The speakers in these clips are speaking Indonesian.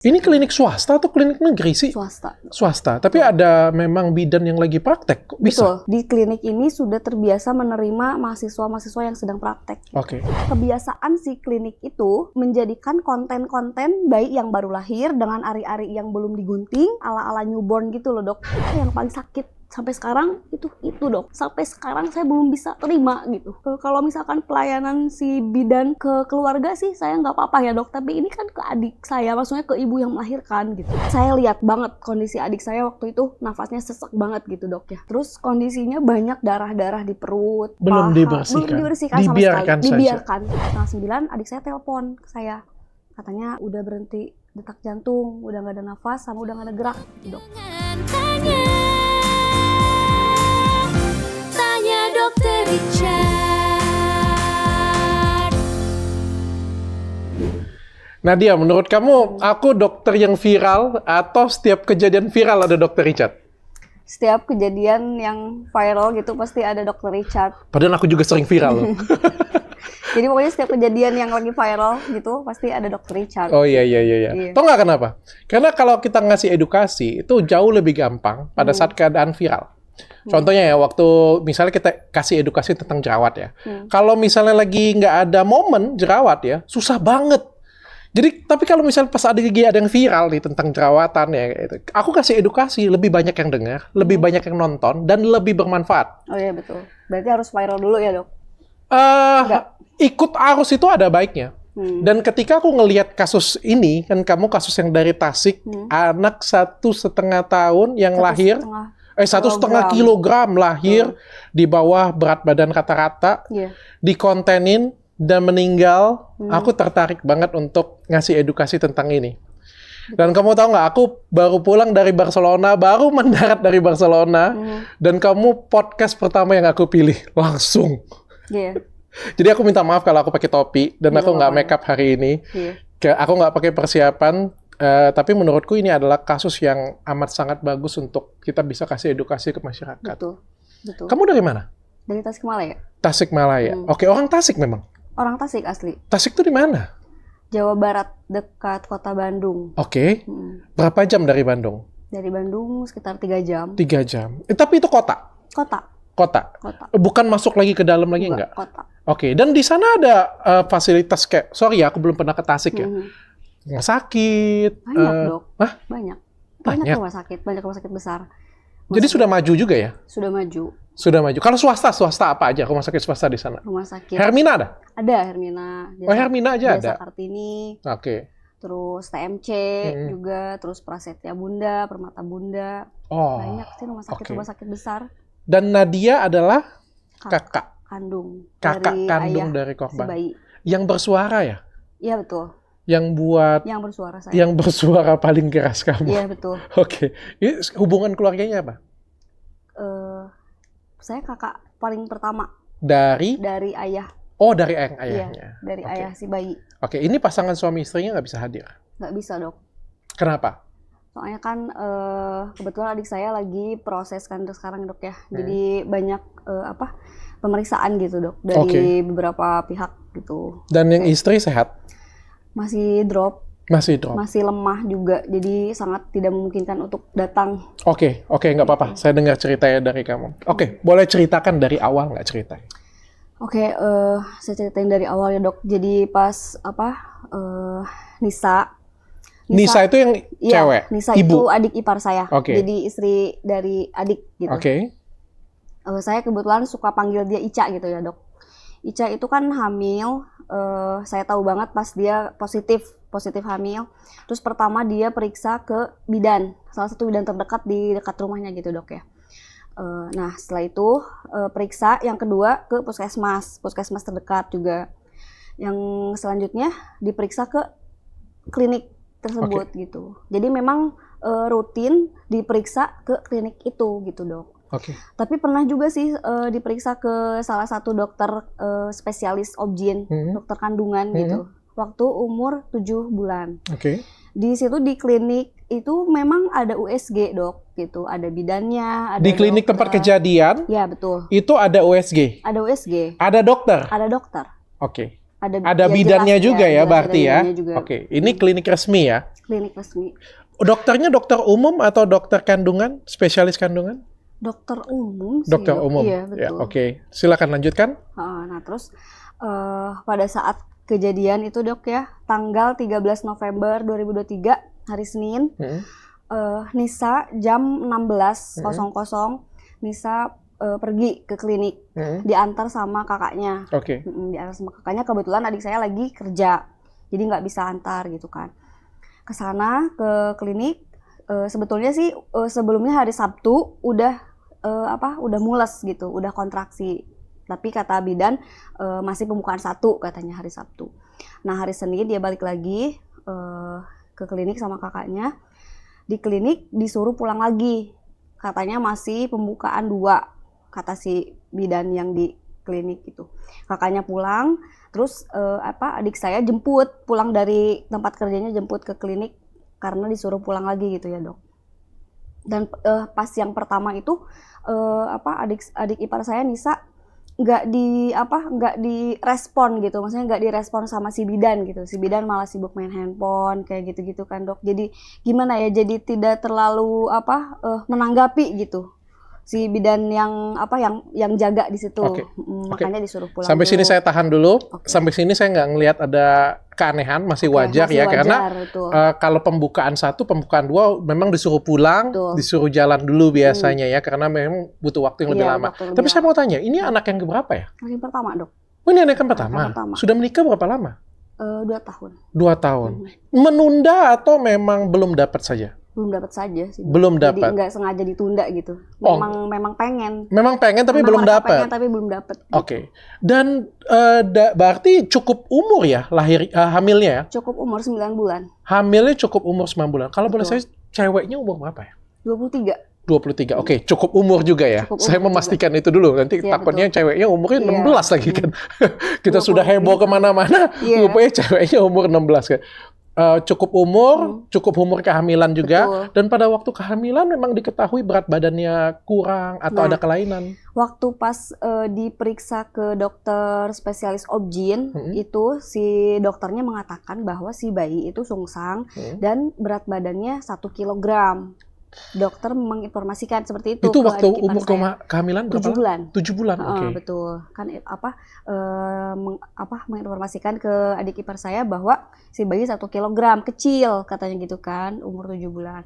Ini klinik swasta atau klinik negeri sih? Swasta. Swasta, tapi ada memang bidan yang lagi praktek, kok bisa? Betul, di klinik ini sudah terbiasa menerima mahasiswa-mahasiswa yang sedang praktek. Oke. Kebiasaan si klinik itu menjadikan konten-konten bayi yang baru lahir dengan ari-ari yang belum digunting, ala-ala newborn gitu loh dok. Yang paling sakit sampai sekarang itu dok. Sampai sekarang saya belum bisa terima gitu. Kalau misalkan pelayanan si bidan ke keluarga sih saya nggak apa-apa ya dok. Tapi ini kan ke adik saya, maksudnya ke ibu yang melahirkan gitu. Saya lihat banget kondisi adik saya waktu itu nafasnya sesak banget gitu dok ya. Terus kondisinya banyak darah-darah di perut. Belum dibersihkan. Belum dibersihkan sama Dibiarkan sekali. saja. Dibiarkan. Setengah 9 adik saya telepon ke saya. Katanya udah berhenti detak jantung, udah nggak ada nafas, sama udah nggak ada gerak gitu, dok. Dokter Richard. Nadia, menurut kamu aku dokter yang viral atau setiap kejadian viral ada dokter Richard? Setiap kejadian yang viral gitu pasti ada dokter Richard. Padahal aku juga sering viral loh. Jadi pokoknya setiap kejadian yang lagi viral gitu pasti ada dokter Richard. Oh iya. Tahu nggak kenapa? Karena kalau kita ngasih edukasi itu jauh lebih gampang pada saat keadaan viral. Contohnya ya, waktu misalnya kita kasih edukasi tentang jerawat ya. Kalau misalnya lagi nggak ada momen jerawat ya, susah banget. Jadi, tapi kalau misalnya pas ada yang viral nih tentang jerawatan ya, gitu, aku kasih edukasi, lebih banyak yang dengar, lebih banyak yang nonton, dan lebih bermanfaat. Oh iya betul. Berarti harus viral dulu ya dok? Ikut arus itu ada baiknya. Dan ketika aku ngelihat kasus ini, kan kamu kasus yang dari Tasik, anak 1,5 tahun yang lahir, 1,5 kilogram lahir di bawah berat badan rata-rata, dikontenin dan meninggal. Aku tertarik banget untuk ngasih edukasi tentang ini. Dan kamu tahu nggak, aku baru pulang dari Barcelona, baru mendarat dari Barcelona, dan kamu podcast pertama yang aku pilih langsung. Jadi aku minta maaf kalau aku pakai topi dan aku nggak make up hari ini. Aku nggak pakai persiapan. Tapi menurutku ini adalah kasus yang amat sangat bagus untuk kita bisa kasih edukasi ke masyarakat. Betul. Kamu dari mana? Dari Tasikmalaya. Tasikmalaya. Oke, orang Tasik memang? Orang Tasik asli. Tasik itu di mana? Jawa Barat, dekat kota Bandung. Oke. Berapa jam dari Bandung? Dari Bandung sekitar 3 jam. 3 jam. Tapi itu kota? Kota. Bukan masuk lagi ke dalam lagi enggak? Kota. Oke, dan di sana ada fasilitas kayak, sorry ya, aku belum pernah ke Tasik ya. Rumah sakit. Banyak dok. Hah? Banyak Banyak rumah sakit besar. Jadi sudah maju juga ya? Sudah maju. Kalau swasta apa aja rumah sakit swasta di sana? Rumah sakit. Hermina ada? Ada Hermina. Hermina aja ada. Jasa Kartini. Oke. Terus TMC juga, terus Prasetya Bunda, Permata Bunda. Banyak sih rumah sakit besar. Dan Nadia adalah kakak kandung dari korban. Si bayi. Yang bersuara ya? Iya betul. Yang bersuara saya. Yang bersuara paling keras kamu. Iya betul. Oke. Ini hubungan keluarganya apa? Saya kakak paling pertama. Dari ayah. Oh, dari ayahnya. Iya, dari ayah si bayi. Oke, ini pasangan suami istrinya nggak bisa hadir? Nggak bisa dok. Kenapa? Soalnya kan kebetulan adik saya lagi proses kan sekarang dok ya. Jadi banyak pemeriksaan gitu dok dari beberapa pihak gitu. Dan yang istri sehat? Masih drop. Masih lemah juga. Jadi sangat tidak memungkinkan untuk datang. Oke, nggak apa-apa. Saya dengar ceritanya dari kamu. Oke, boleh ceritakan dari awal nggak ceritanya? Oke, saya ceritain dari awal ya dok. Jadi pas Nisa itu yang cewek? Nisa ibu? Itu adik ipar saya. Jadi istri dari adik gitu. Saya kebetulan suka panggil dia Ica gitu ya dok. Ica itu kan hamil. Saya tahu banget pas dia positif hamil. Terus pertama dia periksa ke bidan. Salah satu bidan terdekat di dekat rumahnya gitu dok ya. Nah setelah itu periksa yang kedua ke puskesmas terdekat juga. Yang selanjutnya diperiksa ke klinik tersebut gitu. Jadi memang rutin diperiksa ke klinik itu gitu dok. Tapi pernah juga sih diperiksa ke salah satu dokter spesialis obgyn, dokter kandungan gitu. Waktu umur 7 bulan. Di situ di klinik itu memang ada USG dok gitu, ada bidannya, ada di klinik dokter. Tempat kejadian. Ya betul. Itu ada USG. Ada USG. Ada dokter. Ada dokter. Ada ya bidannya jelas juga ya jelas berarti ya. bidannya juga. Oke, ini klinik resmi ya? Klinik resmi. Dokternya dokter umum atau dokter kandungan, spesialis kandungan? Dokter umum sih. Dokter umum. Iya, betul. Ya, oke. Silakan lanjutkan. Nah, terus pada saat kejadian itu dok ya, tanggal 13 November 2023, hari Senin, Nisa jam 16.00, Nisa pergi ke klinik, diantar sama kakaknya. Oke. Diantar sama kakaknya, kebetulan adik saya lagi kerja, jadi nggak bisa antar gitu kan. Ke sana, ke klinik, sebetulnya sih sebelumnya hari Sabtu udah mules gitu, udah kontraksi. Tapi kata bidan masih pembukaan 1 katanya hari Sabtu. Nah hari Senin dia balik lagi ke klinik sama kakaknya. Di klinik disuruh pulang lagi, katanya masih pembukaan 2. Kata si bidan yang di klinik itu. Kakaknya pulang, terus adik saya jemput, pulang dari tempat kerjanya jemput ke klinik karena disuruh pulang lagi gitu ya dok. Dan pas yang pertama itu adik ipar saya Nisa nggak direspon gitu, maksudnya nggak direspon sama si bidan gitu. Si bidan malah sibuk main handphone kayak gitu kan dok. Jadi gimana ya, jadi tidak terlalu menanggapi gitu si bidan yang jaga di situ. Makanya disuruh pulang. Sampai dulu. sini saya tahan dulu. Sampai sini saya nggak ngelihat ada keanehan, masih wajar ya, karena kalau pembukaan 1, pembukaan 2 memang disuruh pulang, disuruh jalan dulu biasanya ya, karena memang butuh waktu yang lebih lama. Tapi saya mau tanya, ini anak yang keberapa ya? Anak yang pertama dok. Oh, ini anak yang pertama. Sudah menikah berapa lama? 2 tahun. 2 tahun. Menunda atau memang belum dapat saja? Belum dapat saja sih. Belum dapat. Jadi nggak sengaja ditunda gitu. Memang pengen. Memang pengen tapi belum dapat. Pengen tapi belum dapat. Gitu. Oke. Dan berarti cukup umur ya hamilnya ya? Cukup umur 9 bulan. Hamilnya cukup umur 9 bulan. Kalau boleh saya, ceweknya umur berapa ya? 23. 23. Oke, cukup umur juga ya. Saya memastikan itu dulu. Nanti takutnya ceweknya umurnya 16 lagi kan. Kita sudah heboh kemana-mana, rupanya ceweknya umur 16 kan. Cukup umur kehamilan juga. Dan pada waktu kehamilan memang diketahui berat badannya kurang atau ada kelainan. Waktu pas diperiksa ke dokter spesialis obgyn, itu si dokternya mengatakan bahwa si bayi itu sungsang dan berat badannya 1 kilogram. Dokter menginformasikan seperti itu. Itu waktu umur kehamilan berapa? 7 bulan. 7 bulan, oke. Betul. Kan menginformasikan ke adik ipar saya bahwa si bayi 1 kilogram, kecil katanya gitu kan, umur 7 bulan.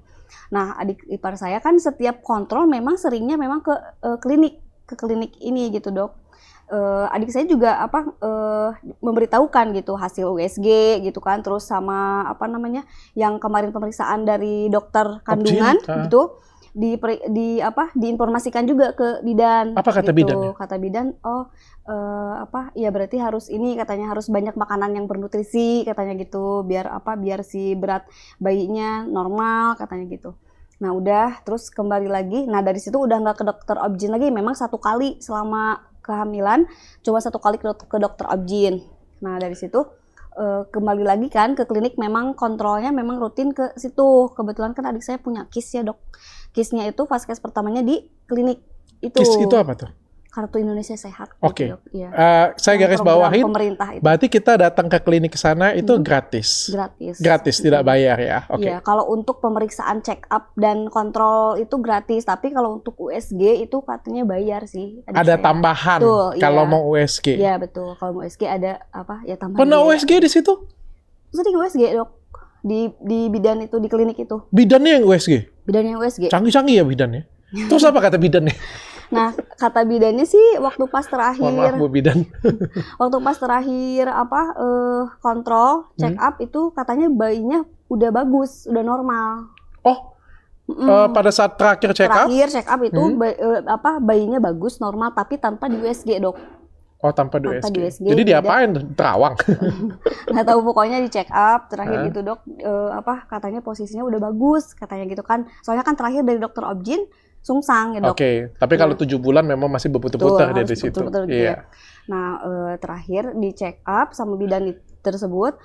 Nah, adik ipar saya kan setiap kontrol memang seringnya memang ke klinik ini gitu, Dok. Adik saya juga memberitahukan gitu hasil USG gitu kan, terus sama yang kemarin pemeriksaan dari dokter kandungan gitu diinformasikan juga ke bidan. Apa kata gitu. bidannya? Kata bidan, ya berarti harus katanya harus banyak makanan yang bernutrisi katanya gitu, biar si berat bayinya normal katanya gitu. Nah udah, terus kembali lagi. Nah dari situ udah nggak ke dokter obgyn lagi, memang 1 kali selama kehamilan, coba 1 kali ke dokter obgyn. Nah dari situ kembali lagi kan ke klinik, memang kontrolnya memang rutin ke situ. Kebetulan kan adik saya punya KIS ya dok. KIS-nya itu vaskes pertamanya di klinik itu. KIS itu apa tuh? Kartu Indonesia Sehat. Oke. Gitu, ya. Saya garis bawahin. Pemerintah itu. Berarti kita datang ke klinik ke sana itu gratis. Gratis, tidak bayar ya. Oke. Iya, kalau untuk pemeriksaan check up dan kontrol itu gratis, tapi kalau untuk USG itu katanya bayar sih. Ada tambahan kalau mau USG. Iya, betul. Kalau mau USG ada tambahan. Pernah USG di situ? Sering USG, Dok. Di bidan itu, di klinik itu. Bidannya yang USG? Bidannya yang USG. Canggih-canggih ya bidannya. Terus apa kata bidannya? Nah, kata bidannya sih waktu pas terakhir. Mohon maaf Bu Bidan. Waktu pas terakhir kontrol check up itu katanya bayinya udah bagus, udah normal. Oh. Pada saat terakhir check up? Terakhir check up itu bayinya bagus, normal, tapi tanpa di USG, Dok. Oh, tanpa di USG. Jadi diapain? Terawang. Nggak tahu, pokoknya di check up terakhir gitu, Dok. Katanya posisinya udah bagus, katanya gitu kan. Soalnya kan terakhir dari dokter obgyn sungsang ya dok. Oke, tapi kalau 7 bulan memang masih berputar-putar di situ. Betul, gitu ya. Nah, terakhir di check up sama bidan tersebut,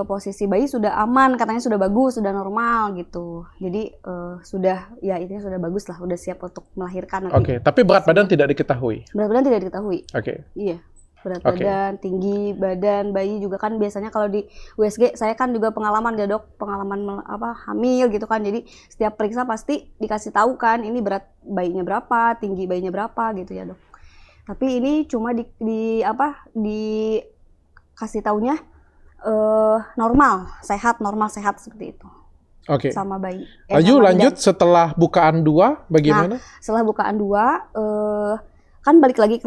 posisi bayi sudah aman, katanya sudah bagus, sudah normal gitu. Jadi intinya sudah bagus lah, udah siap untuk melahirkan nanti. Oke, tapi berat badan tidak diketahui? Berat badan tidak diketahui. Oke. Iya. berat badan, tinggi badan bayi juga kan biasanya kalau di USG saya kan juga pengalaman ya dok, pengalaman hamil gitu kan, jadi setiap periksa pasti dikasih tahu kan ini berat bayinya berapa, tinggi bayinya berapa gitu ya dok. Tapi ini cuma dikasih taunya normal sehat seperti itu. Oke. Sama bayi. Lanjut setelah bukaan 2 bagaimana? Nah, setelah bukaan 2 kan balik lagi ke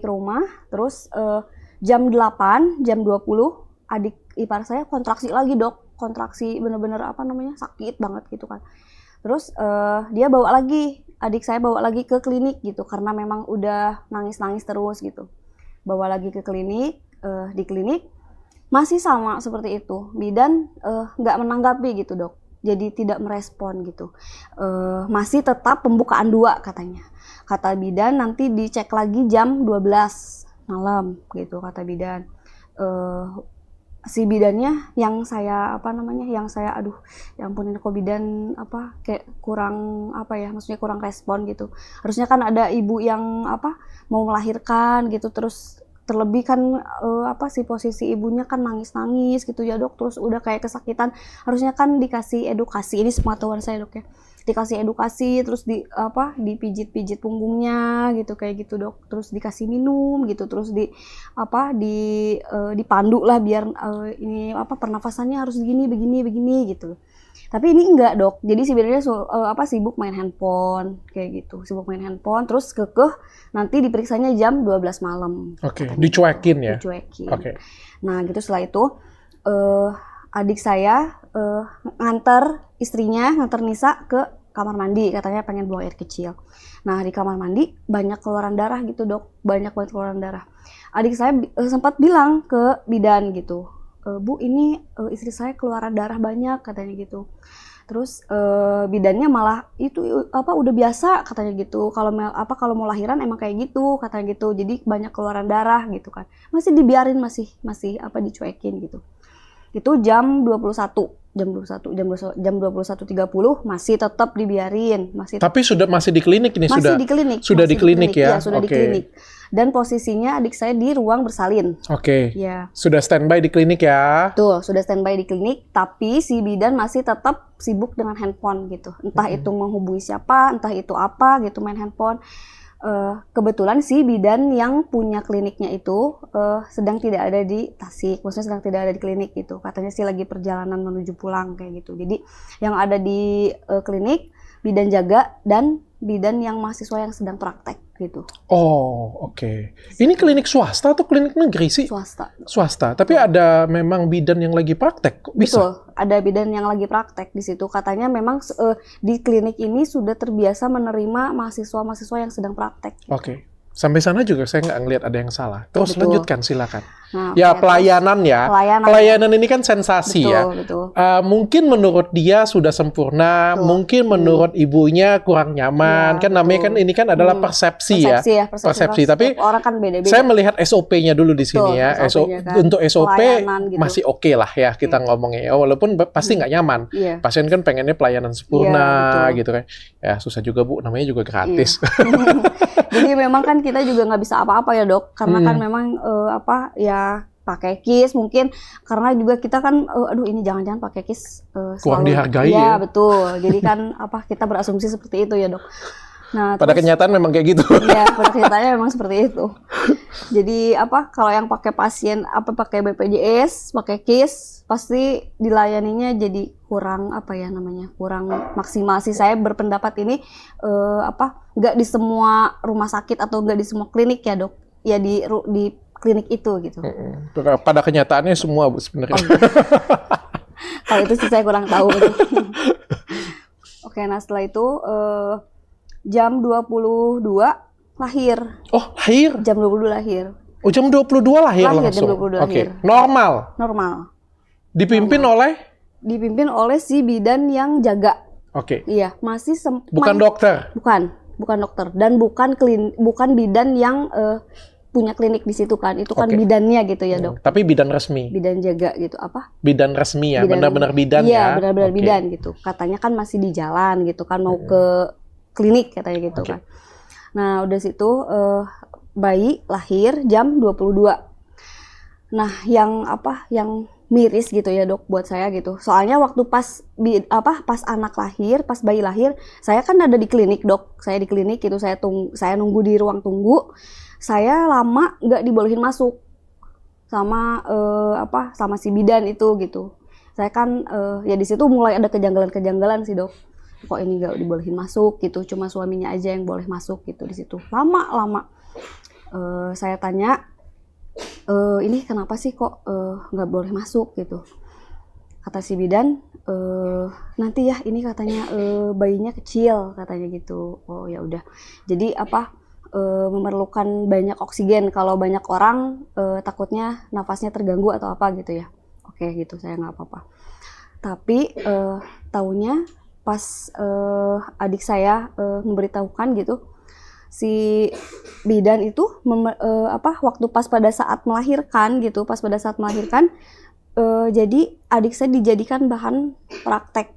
rumah, terus jam 8, jam 20 adik ipar saya kontraksi lagi dok, kontraksi bener-bener sakit banget gitu kan. Terus dia adik saya bawa lagi ke klinik gitu karena memang udah nangis terus gitu. Bawa lagi ke klinik, di klinik masih sama seperti itu, bidan nggak menanggapi gitu dok, jadi tidak merespon gitu, masih tetap pembukaan 2 katanya. Kata bidan nanti dicek lagi jam 12 malam gitu kata bidan. Si bidannya yang saya ya ampun ini kok bidan kayak kurang maksudnya kurang respon gitu. Harusnya kan ada ibu yang mau melahirkan gitu, terus terlebih kan si posisi ibunya kan nangis gitu ya dok, terus udah kayak kesakitan, harusnya kan dikasih edukasi, ini sepengetahuan saya dok ya, dikasih edukasi, terus dipijit punggungnya gitu kayak gitu dok, terus dikasih minum gitu, terus dipandu lah biar ini pernafasannya harus begini gitu. Tapi ini enggak dok, jadi sebenarnya sibuk main handphone kayak gitu, terus kekeh nanti diperiksanya jam 12 malam. Oke, dicuekin ya? Dicuekin. Oke. Nah gitu, setelah itu adik saya nganter Nisa ke kamar mandi, katanya pengen buang air kecil. Nah di kamar mandi banyak keluaran darah gitu dok, banyak banget keluaran darah. Adik saya sempat bilang ke bidan gitu, Bu ini istri saya keluaran darah banyak katanya gitu. Terus bidannya malah itu udah biasa katanya gitu, kalau mau lahiran emang kayak gitu katanya gitu, jadi banyak keluaran darah gitu kan, masih dibiarin, masih dicuekin gitu. Itu jam 21.30 masih tetap dibiarin, Tapi masih di klinik ini, sudah di klinik ya? Sudah di klinik. Dan posisinya adik saya di ruang bersalin. Oke. Ya. Sudah standby di klinik ya? Tuh, sudah standby di klinik, tapi si bidan masih tetap sibuk dengan handphone gitu. Entah itu menghubungi siapa, entah itu apa gitu, main handphone. Kebetulan si bidan yang punya kliniknya itu sedang tidak ada di Tasik, maksudnya sedang tidak ada di klinik gitu. Katanya sih lagi perjalanan menuju pulang kayak gitu. Jadi yang ada di klinik bidan jaga dan bidan yang mahasiswa yang sedang praktek gitu. Oh, oke. Ini klinik swasta atau klinik negeri sih? Swasta. Tapi ada memang bidan yang lagi praktek, kok bisa? Betul, ada bidan yang lagi praktek di situ. Katanya memang di klinik ini sudah terbiasa menerima mahasiswa-mahasiswa yang sedang praktek. Oke. Sampai sana juga saya nggak ngelihat ada yang salah. Terus Betul. Lanjutkan, silakan. Nah, ya pelayanan ya. Pelayanan ini kan sensasi. Betul. Mungkin menurut dia sudah sempurna, mungkin menurut ibunya kurang nyaman. Kan namanya kan ini kan adalah persepsi ya. Persepsi. Tapi orang kan beda-beda. Saya melihat SOP-nya dulu di sini ya. Kan. Untuk SOP gitu. masih oke lah ya kita ngomongnya. Walaupun pasti nggak nyaman. Pasien kan pengennya pelayanan sempurna gitu kan. Ya susah juga Bu, namanya juga gratis. Jadi memang kan kita juga nggak bisa apa-apa ya dok, karena kan memang pakai kis mungkin, karena juga kita kan ini jangan-jangan pakai kis kurang dihargai ya. Betul, jadi kan kita berasumsi seperti itu ya dok. Nah, pada kenyataan memang kayak gitu. Iya, pada kenyataannya memang seperti itu. Jadi kalau yang pakai pasien pakai BPJS, pakai KIS, pasti dilayaninya jadi kurang kurang maksimal sih. Saya berpendapat ini nggak di semua rumah sakit atau nggak di semua klinik ya dok. Ya di klinik itu gitu. Pada kenyataannya semua Bu sebenarnya. Kalau itu sih saya kurang tahu. Oke, nah setelah itu jam 22 lahir. Oh, lahir? Jam 22 lahir. Oh, jam 22 lahir langsung? Jam 22 lahir. Normal. Dipimpin oleh si bidan yang jaga. Oke. Iya, masih bukan dokter? Bukan dokter. Dan bukan bidan yang punya klinik di situ kan. Itu kan bidannya gitu ya dok. Tapi bidan resmi? Bidan jaga gitu. Bidan resmi ya? Benar-benar bidan ya? Iya, benar-benar bidan gitu. Katanya kan masih di jalan gitu kan, mau ke klinik katanya gitu kan. Nah udah situ bayi lahir jam 22. Nah, yang miris gitu ya dok buat saya gitu. Soalnya waktu pas anak lahir, pas bayi lahir, saya kan ada di klinik dok. Saya di klinik gitu, saya nunggu di ruang tunggu. Saya lama nggak dibolehin masuk sama sama si bidan itu gitu. Saya kan ya di situ mulai ada kejanggalan sih dok. Kok ini nggak dibolehin masuk gitu, cuma suaminya aja yang boleh masuk gitu di situ. Lama. Saya tanya, ini kenapa sih kok nggak boleh masuk gitu? Kata si bidan, nanti ya ini katanya bayinya kecil katanya gitu. Oh ya udah. Jadi memerlukan banyak oksigen. Kalau banyak orang takutnya nafasnya terganggu atau apa gitu ya. Oke gitu, saya nggak apa-apa. Tapi taunya pas adik saya memberitahukan gitu, si bidan itu waktu pas pada saat melahirkan, jadi adik saya dijadikan bahan praktek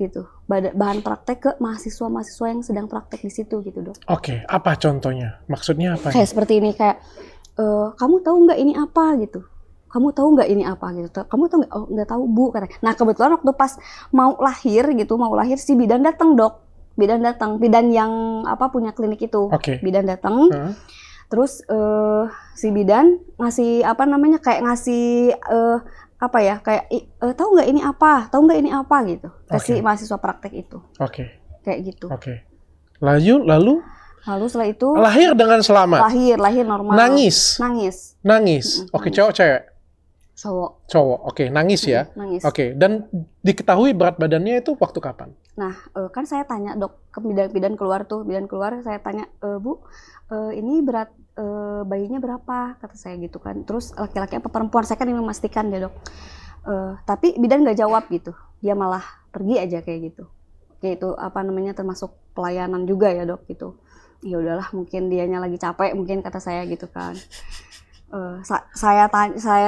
gitu, bahan praktek ke mahasiswa yang sedang praktek di situ gitu dok. Oke, apa contohnya? Maksudnya apa? Kayak seperti ini, kayak kamu tahu nggak ini apa gitu? Kamu tahu nggak ini apa gitu? Kamu tahu nggak? Oh nggak tahu bu katanya. Nah kebetulan waktu pas mau lahir si bidan datang dok. Bidan yang punya klinik itu. Okay. Bidan datang. Terus si bidan ngasih tahu nggak ini apa gitu. Kasih mahasiswa praktek itu. Oke. Kayak gitu. Oke. Lalu setelah itu lahir dengan selamat. Lahir normal. Nangis. Oke, cowok cewek? Cowok. Oke, nangis ya. Nangis. Oke, dan diketahui berat badannya itu waktu kapan? Nah, kan saya tanya dok ke bidan keluar, saya tanya, Bu, ini berat bayinya berapa? Kata saya gitu kan. Terus laki-laki apa perempuan? Saya kan ingin memastikan ya dok. Tapi bidan nggak jawab gitu. Dia malah pergi aja kayak gitu. Oke, itu termasuk pelayanan juga ya dok gitu. Ya udahlah, mungkin dianya lagi capek, mungkin kata saya gitu kan. Saya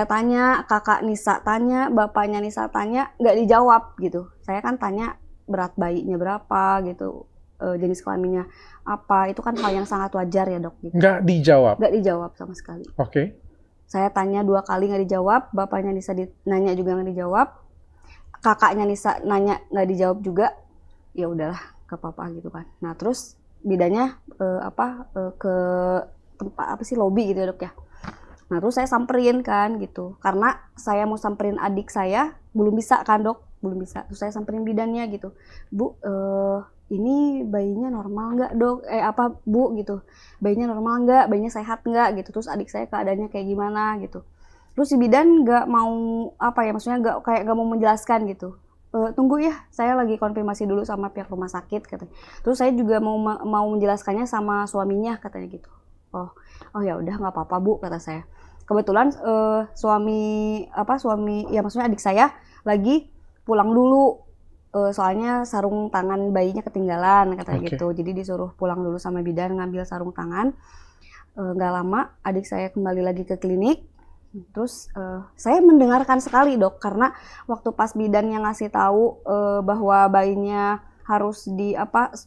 tanya, kakak Nisa tanya, bapaknya Nisa tanya, nggak dijawab gitu. Saya kan tanya berat bayinya berapa gitu, jenis kelaminnya apa, itu kan hal yang sangat wajar ya dok. Gitu. Nggak dijawab sama sekali. Oke. Saya tanya 2 kali nggak dijawab, bapaknya Nisa nanya juga nggak dijawab, kakaknya Nisa nanya nggak dijawab juga. Ya udahlah, nggak apa-apa gitu kan. Nah terus bidannya ke tempat lobby gitu ya dok ya. Nah terus saya samperin kan gitu, karena saya mau samperin adik saya belum bisa kan dok, belum bisa. Terus saya samperin bidannya gitu, Bu, ini bayinya normal nggak dok? Bu gitu, bayinya normal nggak? Bayinya sehat nggak gitu? Terus adik saya keadaannya kayak gimana gitu? Terus si bidan nggak mau nggak mau menjelaskan gitu. Tunggu ya, saya lagi konfirmasi dulu sama pihak rumah sakit katanya. Terus saya juga mau menjelaskannya sama suaminya katanya gitu. Oh ya udah nggak apa-apa bu kata saya. Kebetulan suami ya maksudnya adik saya lagi pulang dulu, soalnya sarung tangan bayinya ketinggalan katanya gitu. Jadi disuruh pulang dulu sama bidan ngambil sarung tangan. Nggak lama adik saya kembali lagi ke klinik. Terus saya mendengarkan sekali dok, karena waktu pas bidan yang ngasih tahu bahwa bayinya harus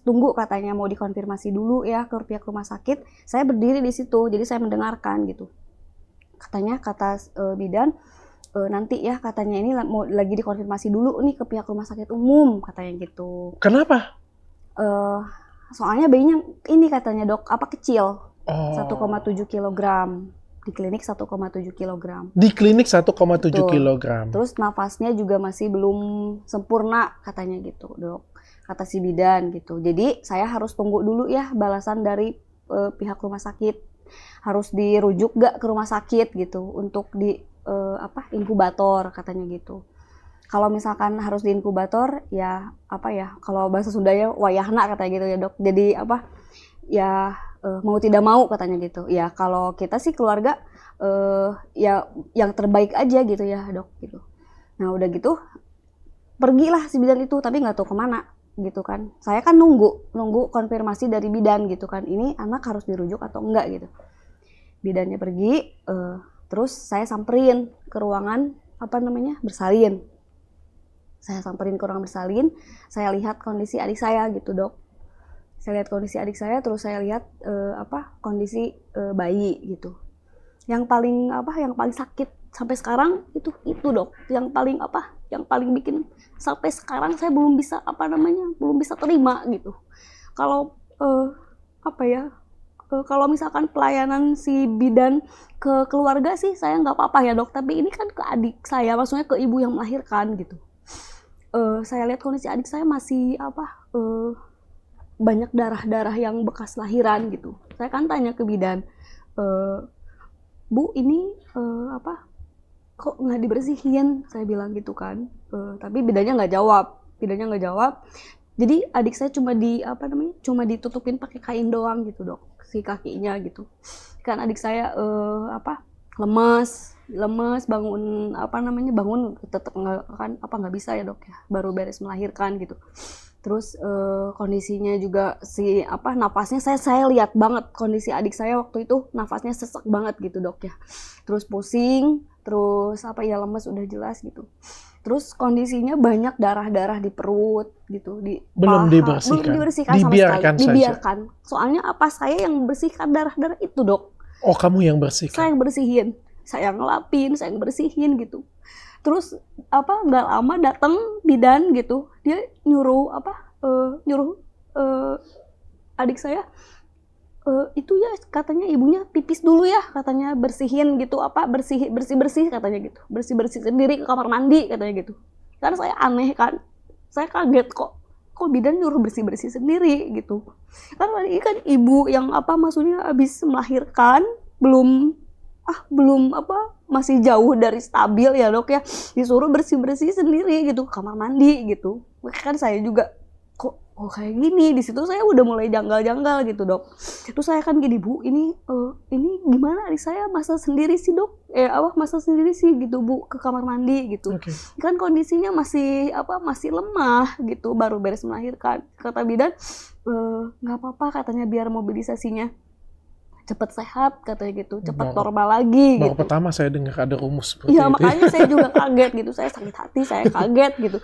tunggu katanya mau dikonfirmasi dulu ya ke pihak rumah sakit, saya berdiri di situ, jadi saya mendengarkan gitu. Kata bidan, nanti ya katanya ini mau lagi dikonfirmasi dulu nih ke pihak rumah sakit umum katanya gitu. Kenapa? Soalnya bayinya ini katanya dok kecil, 1,7 kilogram. Di klinik 1,7 kilogram. Di klinik 1,7 kilogram. Terus nafasnya juga masih belum sempurna katanya gitu dok, kata si bidan gitu. Jadi saya harus tunggu dulu ya balasan dari pihak rumah sakit. Harus dirujuk gak ke rumah sakit gitu untuk di inkubator katanya gitu. Kalau misalkan harus di inkubator ya kalau bahasa Sundanya wayahna katanya gitu ya dok. Jadi mau tidak mau katanya gitu. Ya kalau kita sih keluarga ya yang terbaik aja gitu ya dok gitu. Nah udah gitu pergilah si bidan itu, tapi nggak tahu kemana gitu kan. Saya kan nunggu konfirmasi dari bidan gitu kan. Ini anak harus dirujuk atau enggak gitu. Bidannya pergi, terus saya samperin ke ruangan bersalin. Saya samperin ke ruangan bersalin. Saya lihat kondisi adik saya gitu dok. Saya lihat kondisi adik saya, terus saya lihat kondisi bayi gitu. Yang paling sakit sampai sekarang itu dok, yang paling bikin sampai sekarang saya belum bisa terima gitu. Kalau kalau misalkan pelayanan si bidan ke keluarga sih saya nggak apa-apa ya dok, tapi ini kan ke adik saya, maksudnya ke ibu yang melahirkan gitu. Saya lihat kondisi adik saya masih banyak darah-darah yang bekas lahiran gitu. Saya kan tanya ke bidan, Bu ini kok nggak dibersihin? Saya bilang gitu kan. Tapi bidannya nggak jawab. Jadi adik saya cuma ditutupin pakai kain doang gitu dok, si kakinya gitu. Kan adik saya lemas bangun tetap nggak bisa ya dok ya, baru beres melahirkan gitu. Terus kondisinya juga napasnya saya lihat banget kondisi adik saya waktu itu, nafasnya sesak banget gitu dok ya. Terus pusing, terus lemas udah jelas gitu. Terus kondisinya banyak darah-darah di perut gitu, di belum paha. dibersihkan. Belum dibersihkan sama sekali. Dibiarkan. Soalnya saya yang membersihkan darah-darah itu dok. Oh, kamu yang bersihkan? Saya yang bersihin, saya yang ngelapin, saya yang bersihin gitu. Terus nggak lama datang bidan gitu, dia nyuruh adik saya itu ya katanya ibunya pipis dulu ya, katanya bersihin gitu, bersih katanya gitu, bersih sendiri ke kamar mandi katanya gitu. Kan saya aneh kan, saya kaget kok bidan nyuruh bersih sendiri gitu. Kan ini kan ibu yang maksudnya habis melahirkan, belum masih jauh dari stabil ya dok ya, disuruh bersih sendiri gitu ke kamar mandi gitu. Kan saya juga kok kayak gini, di situ saya udah mulai janggal gitu dok. Terus saya kan gini, Bu, ini gimana adik saya masak sendiri sih dok, masak sendiri sih gitu Bu ke kamar mandi gitu. Okay. Kan kondisinya masih lemah gitu, baru beres melahirkan. Kata bidan nggak apa-apa katanya, biar mobilisasinya cepat sehat katanya gitu, cepat normal lagi gitu. Pertama saya dengar ada rumus seperti itu. Makanya saya juga kaget gitu, saya sakit hati, saya kaget gitu.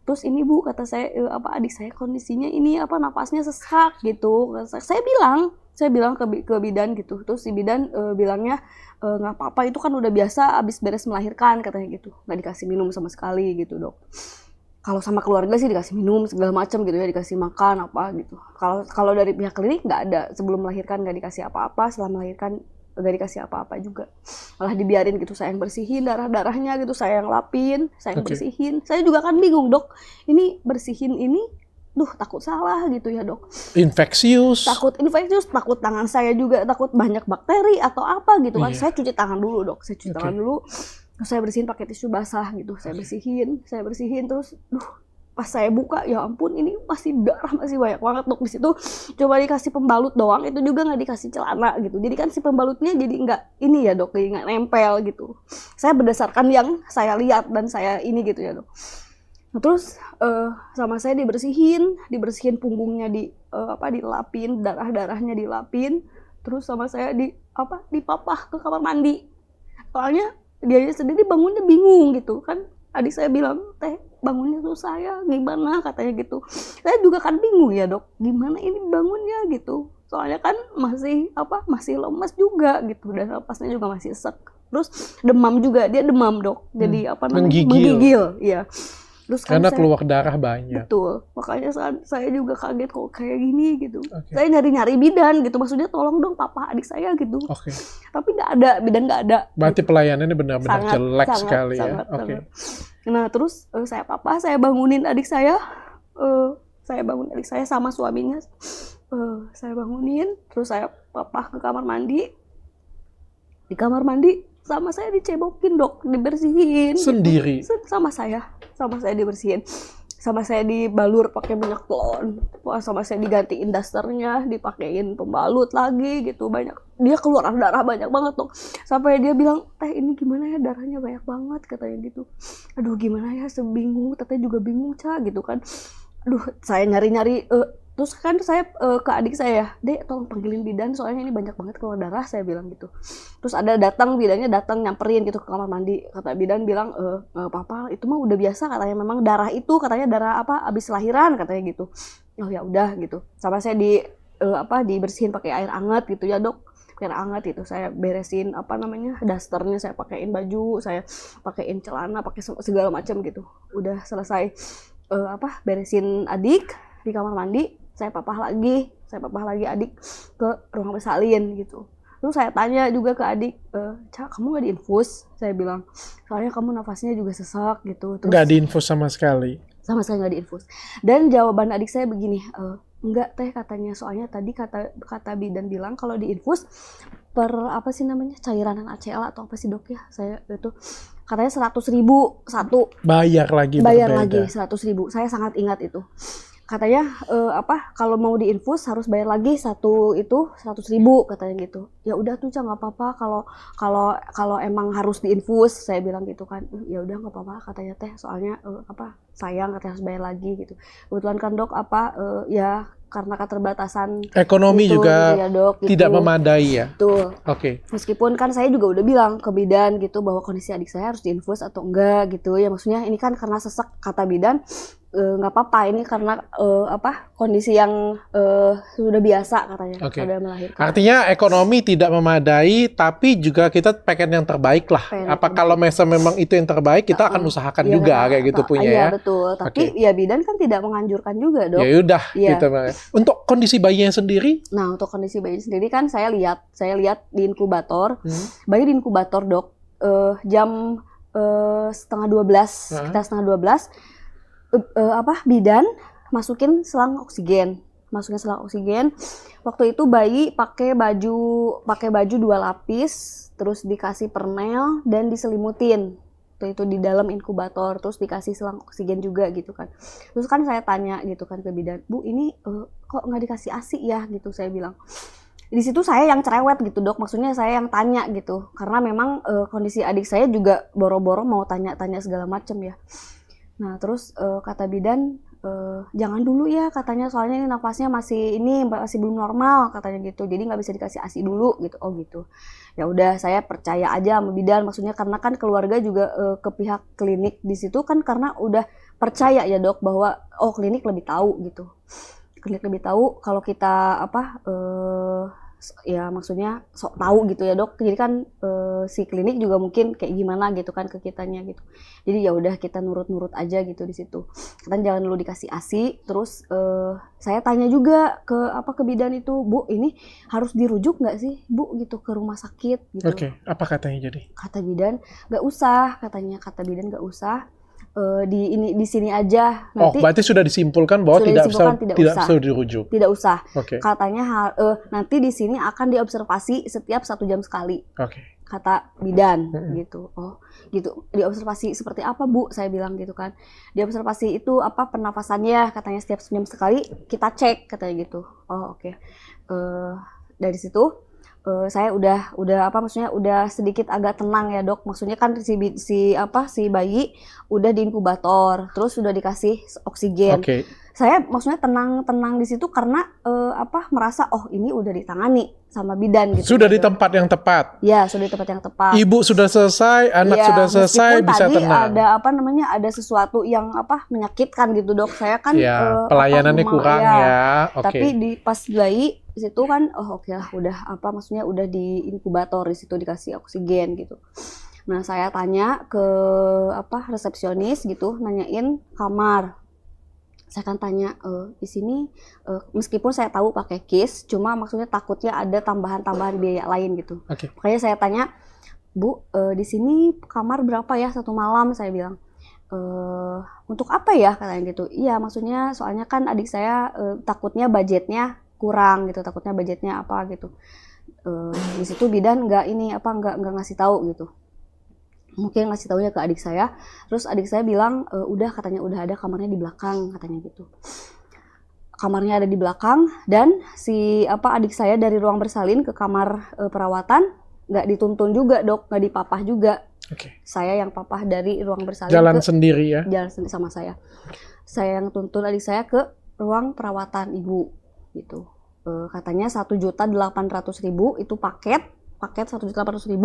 Terus ini Bu, kata saya adik saya kondisinya ini napasnya sesak gitu. Saya bilang ke bidan gitu. Terus si bidan bilangnya nggak apa-apa, itu kan udah biasa abis beres melahirkan katanya gitu. Nggak dikasih minum sama sekali gitu dok. Kalau sama keluarga sih dikasih minum segala macam gitu ya, dikasih makan apa gitu. Kalau dari pihak klinik nggak ada, sebelum melahirkan nggak dikasih apa-apa, setelah melahirkan nggak dikasih apa-apa juga. Malah dibiarin gitu, saya yang bersihin darah-darahnya gitu, saya yang lapin, saya yang bersihin. Saya juga kan bingung dok, ini bersihin ini, takut salah gitu ya dok. Infeksius, takut tangan saya juga takut banyak bakteri atau apa gitu kan. Saya cuci tangan dulu dok, tangan dulu. Terus saya bersihin pakai tisu basah gitu, saya bersihin terus, pas saya buka, ya ampun ini masih darah, masih banyak banget dok di situ. Coba dikasih pembalut doang, itu juga nggak dikasih celana gitu. Jadi kan si pembalutnya jadi nggak ini ya dok, jadi nggak nempel gitu. Saya berdasarkan yang saya lihat dan saya ini gitu ya dok. Nah, terus sama saya dibersihin punggungnya dilapin, darahnya dilapin. Terus sama saya dipapah ke kamar mandi. Soalnya dia sendiri bangunnya bingung gitu kan. Adik saya bilang, Teh bangunnya susah ya, gimana katanya gitu. Saya juga kan bingung ya dok, gimana ini bangunnya gitu. Soalnya kan masih lemas juga gitu, dan napasnya juga masih sesak. Terus demam juga, dia demam dok. Jadi menggigil. Iya. Terus karena keluar darah banyak. Betul, makanya saya juga kaget kok kayak gini gitu. Okay. Saya nyari bidan gitu, maksudnya tolong dong papa adik saya gitu. Okay. Tapi bidan nggak ada. Berarti pelayanannya benar-benar jelek sekali ya. Oke. Nah terus saya bangunin adik saya, sama suaminya, saya bangunin, terus saya papa ke kamar mandi. Di kamar mandi sama saya dicebokin dok, dibersihin. Sendiri? Gitu. Sama saya dibersihin. Sama saya dibalur pakai minyak telon. Sama saya digantiin dasternya, dipakein pembalut lagi gitu, banyak. Dia keluar darah banyak banget dok. Sampai dia bilang, Teh ini gimana ya, darahnya banyak banget katanya gitu. Aduh gimana ya, sebingung, Teteh juga bingung Ca gitu kan. Aduh saya nyari-nyari Terus kan saya ke adik saya, Dek tolong panggilin bidan soalnya ini banyak banget keluar darah, saya bilang gitu. Terus ada bidannya datang nyamperin gitu ke kamar mandi. Kata bidan bilang, nggak apa-apa, itu mah udah biasa katanya, memang darah itu katanya darah abis lahiran katanya gitu. Oh ya udah gitu. Sama saya dibersihin pakai air hangat gitu ya dok. Air hangat gitu, saya beresin dasternya, saya pakein baju, saya pakein celana, pakai segala macam gitu. Udah selesai beresin adik di kamar mandi. Saya papah lagi adik ke ruang bersalin gitu. Terus saya tanya juga ke adik, Cak, kamu nggak diinfus? Saya bilang, soalnya kamu nafasnya juga sesak gitu. Nggak diinfus sama sekali? Sama sekali nggak diinfus. Dan jawaban adik saya begini, enggak teh katanya, soalnya tadi kata bidan bilang kalau diinfus cairan NaCl atau apa sih dok ya? Saya itu katanya 100.000 satu. Bayar lagi 100.000. Saya sangat ingat itu. Katanya kalau mau diinfus harus bayar lagi 100.000 katanya gitu. Ya udah tuh Cak, nggak apa-apa kalau emang harus diinfus, saya bilang gitu kan. Ya udah nggak apa-apa katanya teh, soalnya sayang katanya harus bayar lagi gitu. Kebetulan kan dok ya karena keterbatasan ekonomi gitu, juga ya, dok, tidak gitu. memadai ya. Betul. Oke. Meskipun kan saya juga udah bilang ke bidan gitu bahwa kondisi adik saya harus diinfus atau enggak gitu ya, maksudnya ini kan karena sesak, kata bidan nggak apa-apa, ini karena kondisi yang sudah biasa katanya. Okay. Sudah melahirkan. Artinya ekonomi tidak memadai, tapi juga kita pengen yang terbaik lah. Kalau memang itu yang terbaik, kita akan usahakan juga kayak gitu punya ya. Iya betul. Tapi ya bidan kan tidak menganjurkan juga dok. Ya udah gitu. Untuk kondisi bayinya sendiri? Nah untuk kondisi bayi sendiri kan saya lihat di inkubator. Bayi di inkubator dok jam setengah 12, sekitar setengah 12. Bidan masukin selang oksigen. Waktu itu bayi pakai baju 2 lapis, terus dikasih permel dan diselimutin. Itu di dalam inkubator, terus dikasih selang oksigen juga gitu kan. Terus kan saya tanya gitu kan ke bidan, Bu ini kok nggak dikasih ASI ya gitu, saya bilang. Di situ saya yang cerewet gitu dok, maksudnya saya yang tanya gitu, karena memang kondisi adik saya juga boro-boro mau tanya-tanya segala macam ya. Nah terus kata bidan, jangan dulu ya katanya, soalnya ini nafasnya masih belum normal katanya gitu, jadi nggak bisa dikasih ASI dulu gitu. Oh gitu. Ya udah, saya percaya aja sama bidan, maksudnya karena kan keluarga juga ke pihak klinik di situ kan, karena udah percaya ya dok bahwa klinik lebih tahu gitu. Klinik lebih tahu kalau kita ya maksudnya sok tahu gitu ya dok. Jadi kan si klinik juga mungkin kayak gimana gitu kan ke kitanya gitu. Jadi ya udah kita nurut-nurut aja gitu di situ. Kan jangan dulu dikasih ASI. Terus saya tanya juga ke bidan itu, Bu ini harus dirujuk nggak sih Bu gitu ke rumah sakit gitu. Oke, apa katanya jadi? Kata bidan nggak usah katanya. Kata bidan nggak usah. Di sini aja. Nanti, berarti sudah disimpulkan bahwa tidak usah dirujuk. Tidak usah. Okay. Katanya nanti di sini akan diobservasi setiap 1 jam sekali. Okay. Kata bidan gitu. Oh, gitu. Diobservasi seperti apa, Bu? Saya bilang gitu kan. Diobservasi itu pernafasannya, katanya setiap 1 jam sekali kita cek katanya gitu. Oh, oke. Dari situ saya udah sedikit agak tenang ya dok, maksudnya kan si bayi udah di inkubator, terus sudah dikasih oksigen. Okay. Saya maksudnya tenang di situ karena merasa ini udah ditangani sama bidan gitu. Sudah di tempat yang tepat. Ya, sudah di tempat yang tepat. Ibu sudah selesai, anak sudah selesai, bisa tadi tenang. ada sesuatu yang menyakitkan gitu dok. Saya kan pelayanannya kurang ya. Okay. Tapi pas bayi di situ kan oke lah, udah maksudnya udah di inkubator, di situ dikasih oksigen gitu. Nah saya tanya ke resepsionis gitu, nanyain kamar. Saya kan tanya di sini meskipun saya tahu pakai KIS, cuma maksudnya takutnya ada tambahan biaya lain gitu. Okay. Makanya saya tanya, Bu di sini kamar berapa ya 1 malam, saya bilang. Untuk apa ya katanya gitu. Iya maksudnya soalnya kan adik saya takutnya budgetnya kurang gitu, takutnya budgetnya apa gitu. Di situ bidan nggak ngasih tahu gitu. Mungkin ngasih taunya ke adik saya. Terus adik saya bilang katanya udah ada kamarnya di belakang katanya gitu. Kamarnya ada di belakang, dan si adik saya dari ruang bersalin ke kamar perawatan nggak dituntun juga dok, nggak dipapah juga. Okay. Saya yang papah dari ruang bersalin jalan sendiri ya. Jalan sendiri sama saya. Saya yang tuntun adik saya ke ruang perawatan ibu gitu. Katanya 1.800.000 itu paket 1.800.000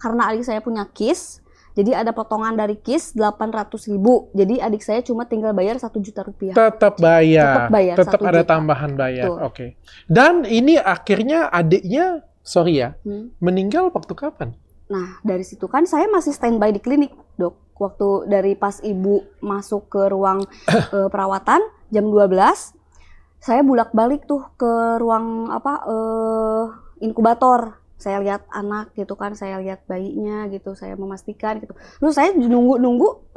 karena adik saya punya KIS. Jadi ada potongan dari KIS 800.000. Jadi adik saya cuma tinggal bayar 1 juta rupiah. Tetap bayar. Tetap 1 ada juta. tambahan bayar. Oke. Dan ini akhirnya adiknya, sorry ya, meninggal waktu kapan? Nah, dari situ kan saya masih standby di klinik, Dok. Waktu dari pas ibu masuk ke ruang perawatan jam 12, saya bolak-balik tuh ke ruang inkubator. Saya lihat anak gitu kan, saya lihat bayinya gitu, saya memastikan gitu. Terus saya nunggu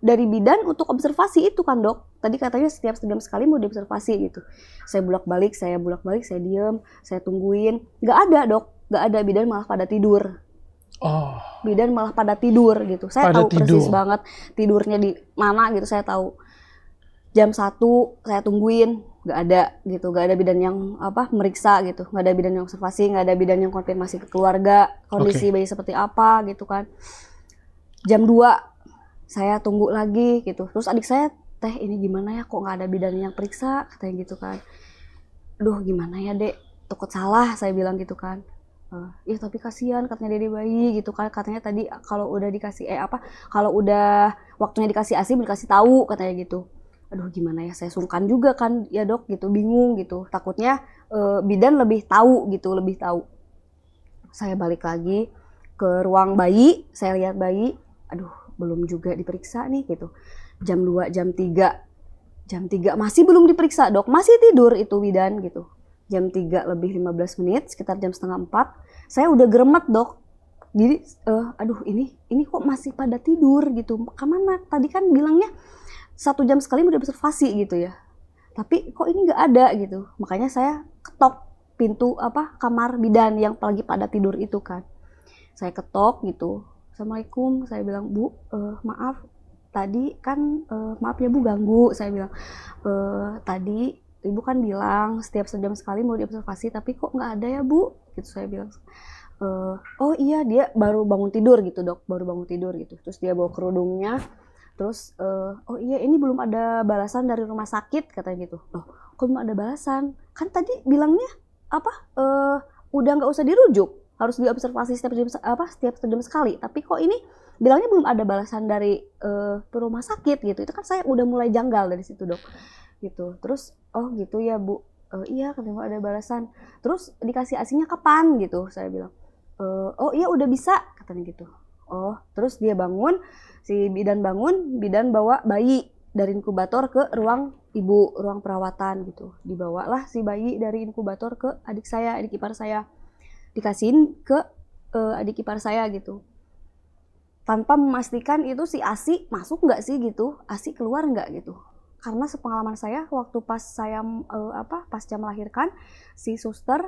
dari bidan untuk observasi itu kan, Dok. Tadi katanya setiap jam sekali mau diobservasi gitu. Saya bolak-balik, saya diem, saya tungguin. Nggak ada, Dok. Nggak ada, bidan malah pada tidur. Oh. Bidan malah pada tidur gitu. Saya tahu persis banget tidurnya di mana gitu, saya tahu. Jam 1 saya tungguin, nggak ada gitu, nggak ada bidan yang meriksa gitu, nggak ada bidan yang observasi, nggak ada bidan yang konfirmasi ke keluarga kondisi bayi seperti apa gitu kan. Jam 2 saya tunggu lagi gitu, terus adik saya, teh ini gimana ya kok nggak ada bidan yang periksa, katanya gitu kan. Aduh gimana ya dek, takut salah, saya bilang gitu kan. Ya tapi kasihan katanya dede bayi gitu kan, katanya tadi kalau udah dikasih kalau udah waktunya dikasih ASI dikasih tahu katanya gitu. Aduh gimana ya, saya sungkan juga kan ya dok gitu, bingung gitu, takutnya bidan lebih tahu gitu, lebih tahu. Saya balik lagi ke ruang bayi, saya lihat bayi, aduh belum juga diperiksa nih gitu. Jam 2, jam 3 masih belum diperiksa dok, masih tidur itu bidan gitu. Jam 3 lebih 15 menit, sekitar jam setengah 4, saya udah geremet dok. Jadi aduh ini kok masih pada tidur gitu, kemana tadi kan bilangnya 1 jam sekali mau diobservasi gitu ya, tapi kok ini nggak ada gitu. Makanya saya ketok pintu kamar bidan yang lagi pada tidur itu kan. Saya ketok gitu, Assalamualaikum, saya bilang Bu, maaf tadi kan maaf ya Bu ganggu, saya bilang tadi Ibu kan bilang setiap sejam sekali mau diobservasi, tapi kok nggak ada ya Bu, gitu saya bilang. Oh iya, dia baru bangun tidur gitu dok, baru bangun tidur gitu. Terus dia bawa kerudungnya, terus oh iya ini belum ada balasan dari rumah sakit katanya gitu. Loh kok belum ada balasan, kan tadi bilangnya udah nggak usah dirujuk, harus diobservasi setiap jam sekali, tapi kok ini bilangnya belum ada balasan dari rumah sakit gitu. Itu kan saya udah mulai janggal dari situ dok gitu. Terus oh gitu ya Bu, iya katanya ada balasan, terus dikasih ASI-nya kapan gitu, saya bilang oh iya udah bisa katanya gitu. Oh terus dia bangun, si bidan bangun, bidan bawa bayi dari inkubator ke ruang ibu, ruang perawatan gitu. Dibawalah si bayi dari inkubator ke adik ipar saya, dikasihin ke adik ipar saya gitu, tanpa memastikan itu si ASI masuk nggak sih gitu, ASI keluar nggak gitu. Karena sepengalaman saya waktu pas saya pasca melahirkan, si suster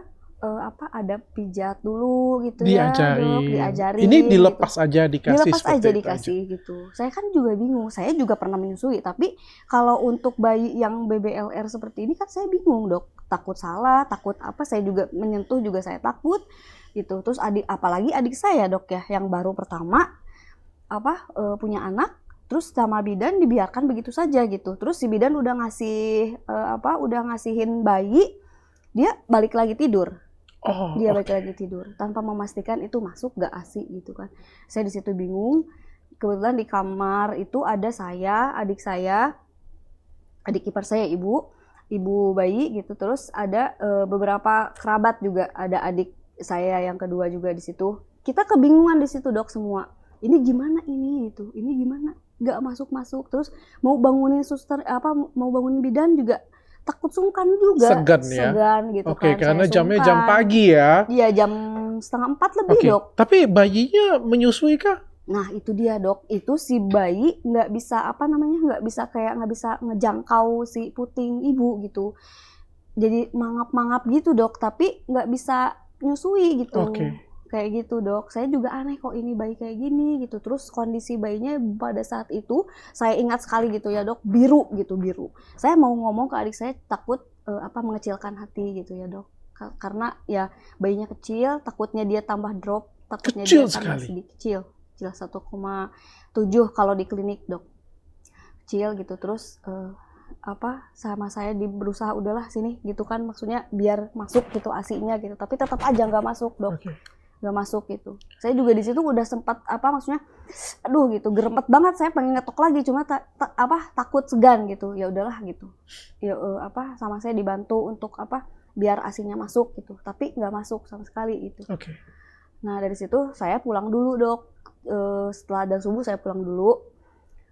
ada pijat dulu gitu ya dok, diajarin. Ini dilepas gitu. Aja dikasih. Dilepas aja dikasih gitu. Saya kan juga bingung. Saya juga pernah menyusui, tapi kalau untuk bayi yang BBLR seperti ini kan saya bingung dok. Takut salah, takut saya juga menyentuh juga saya takut gitu. Terus apalagi adik saya dok ya, yang baru pertama punya anak. Terus sama bidan dibiarkan begitu saja gitu. Terus si bidan udah ngasihin bayi, dia balik lagi tidur. Balik lagi tidur tanpa memastikan itu masuk gak ASI gitu kan. Saya di situ bingung. Kebetulan di kamar itu ada saya, adik ipar saya, ibu bayi gitu. Terus ada beberapa kerabat juga, ada adik saya yang kedua juga di situ. Kita kebingungan di situ dok semua. Ini gimana ini gitu, ini gimana? Gak masuk. Terus mau bangunin suster mau bangunin bidan juga takut, sungkan juga, segan gitu kan. Karena jamnya jam pagi ya. Iya jam setengah 4 lebih dok. Tapi bayinya menyusui kah? Nah itu dia dok, itu si bayi nggak bisa nggak bisa ngejangkau si puting ibu gitu. Jadi mangap gitu dok, tapi nggak bisa nyusui gitu. Kayak gitu dok, saya juga aneh kok ini bayi kayak gini gitu. Terus kondisi bayinya pada saat itu saya ingat sekali gitu ya dok, biru. Saya mau ngomong ke adik saya, takut mengecilkan hati gitu ya dok, karena ya bayinya kecil, takutnya dia tambah drop, takutnya kecil dia tambah sekali. sedikit kecil 1,7 kalau di klinik dok, kecil gitu. Terus sama saya berusaha udahlah sini gitu kan, maksudnya biar masuk gitu ASI-nya gitu, tapi tetap aja nggak masuk dok. Nggak masuk gitu. Saya juga di situ udah sempat maksudnya aduh gitu gerempet banget, saya pengen ngetok lagi cuma takut segan gitu, ya udahlah gitu ya sama saya dibantu untuk biar ASI-nya masuk gitu, tapi nggak masuk sama sekali gitu. Nah dari situ saya pulang dulu dok, setelah adzan subuh saya pulang dulu.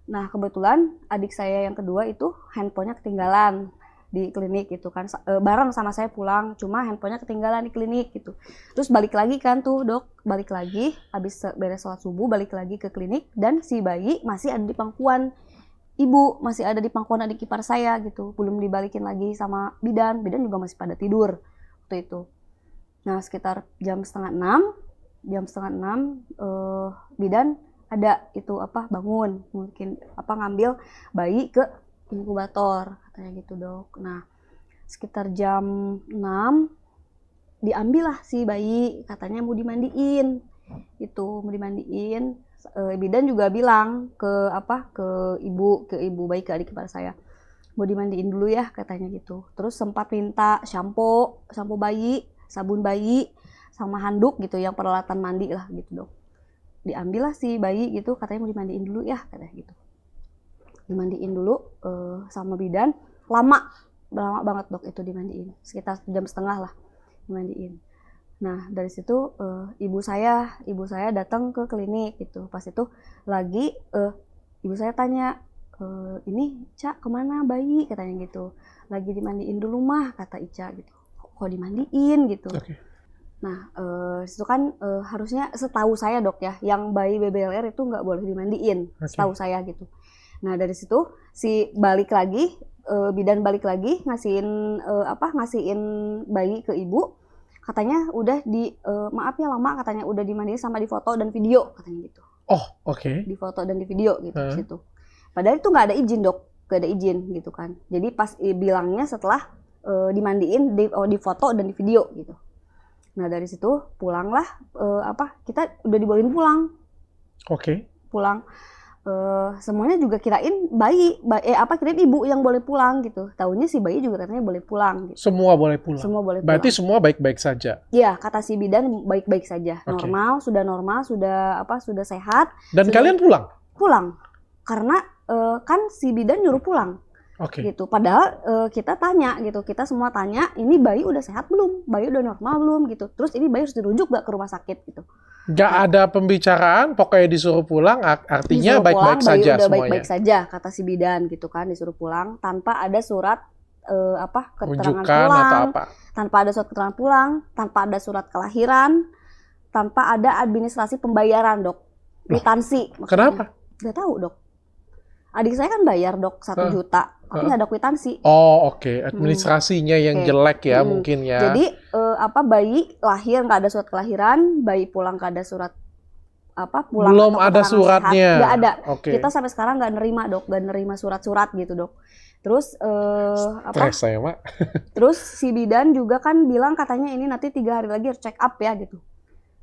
Nah kebetulan adik saya yang kedua itu handphonenya ketinggalan di klinik gitu kan, bareng sama saya pulang, cuma handphonenya ketinggalan di klinik gitu. Terus balik lagi kan tuh dok, balik lagi habis beres sholat subuh balik lagi ke klinik, dan si bayi masih ada di pangkuan ibu, masih ada di pangkuan adik ipar saya gitu, belum dibalikin lagi sama bidan juga masih pada tidur waktu itu. Nah sekitar jam setengah enam bidan ada itu bangun, mungkin ngambil bayi ke inkubator katanya gitu dok. Nah sekitar jam 6 diambil lah si bayi, katanya mau dimandiin mau dimandiin. Bidan juga bilang ke ibu bayi, ke adik ipar saya, mau dimandiin dulu ya katanya gitu. Terus sempat minta shampoo bayi, sabun bayi, sama handuk gitu yang peralatan mandi lah gitu dok. Diambil lah si bayi gitu, katanya mau dimandiin dulu ya katanya gitu. Dimandiin dulu sama bidan, lama banget dok itu dimandiin, sekitar jam setengah lah dimandiin. Nah dari situ ibu saya datang ke klinik gitu. Pas itu lagi ibu saya tanya, ini Ica kemana bayi katanya gitu. Lagi dimandiin dulu mah kata Ica gitu. Kok dimandiin gitu. Nah itu kan harusnya setahu saya dok ya, yang bayi BBLR itu nggak boleh dimandiin, setahu saya gitu. Nah dari situ si bidan balik lagi ngasihin bayi ke ibu, katanya udah maaf ya lama, katanya udah dimandiin sama difoto dan video katanya gitu. Difoto dan di video gitu situ. Padahal itu nggak ada izin dok, nggak ada izin gitu kan. Jadi pas bilangnya setelah dimandiin, difoto dan di video gitu. Nah dari situ pulanglah, kita udah dibolehin pulang. Pulang. Semuanya juga kirain kirain ibu yang boleh pulang gitu. Taunya si bayi juga katanya boleh pulang gitu. Semua boleh pulang. Berarti pulang. semua baik-baik saja. Iya, kata si bidan baik-baik saja. Normal, sudah sehat. Dan kalian pulang? Pulang. Karena kan si bidan nyuruh pulang. Gitu. Padahal kita tanya gitu, kita semua tanya, ini bayi udah sehat belum? Bayi udah normal belum gitu? Terus ini bayi harus dirujuk gak ke rumah sakit gitu? Gak ada pembicaraan, pokoknya disuruh pulang, artinya baik-baik saja semuanya. Baik-baik saja kata si bidan gitu kan, disuruh pulang tanpa ada surat keterangan pulang, tanpa ada surat keterangan pulang, tanpa ada surat kelahiran, tanpa ada administrasi pembayaran dok, kwitansi. Kenapa? Gak tahu dok. Adik saya kan bayar dok 1 juta, tapi nggak ada kwitansi. Administrasinya yang jelek ya mungkin ya. Jadi bayi lahir nggak ada surat kelahiran, bayi pulang nggak ada surat pulang. Belum ada suratnya. Nggak ada. Kita sampai sekarang nggak nerima dok, nggak nerima surat-surat gitu dok. Terus Stres saya mak. Terus si bidan juga kan bilang katanya ini nanti 3 hari lagi harus check up ya gitu.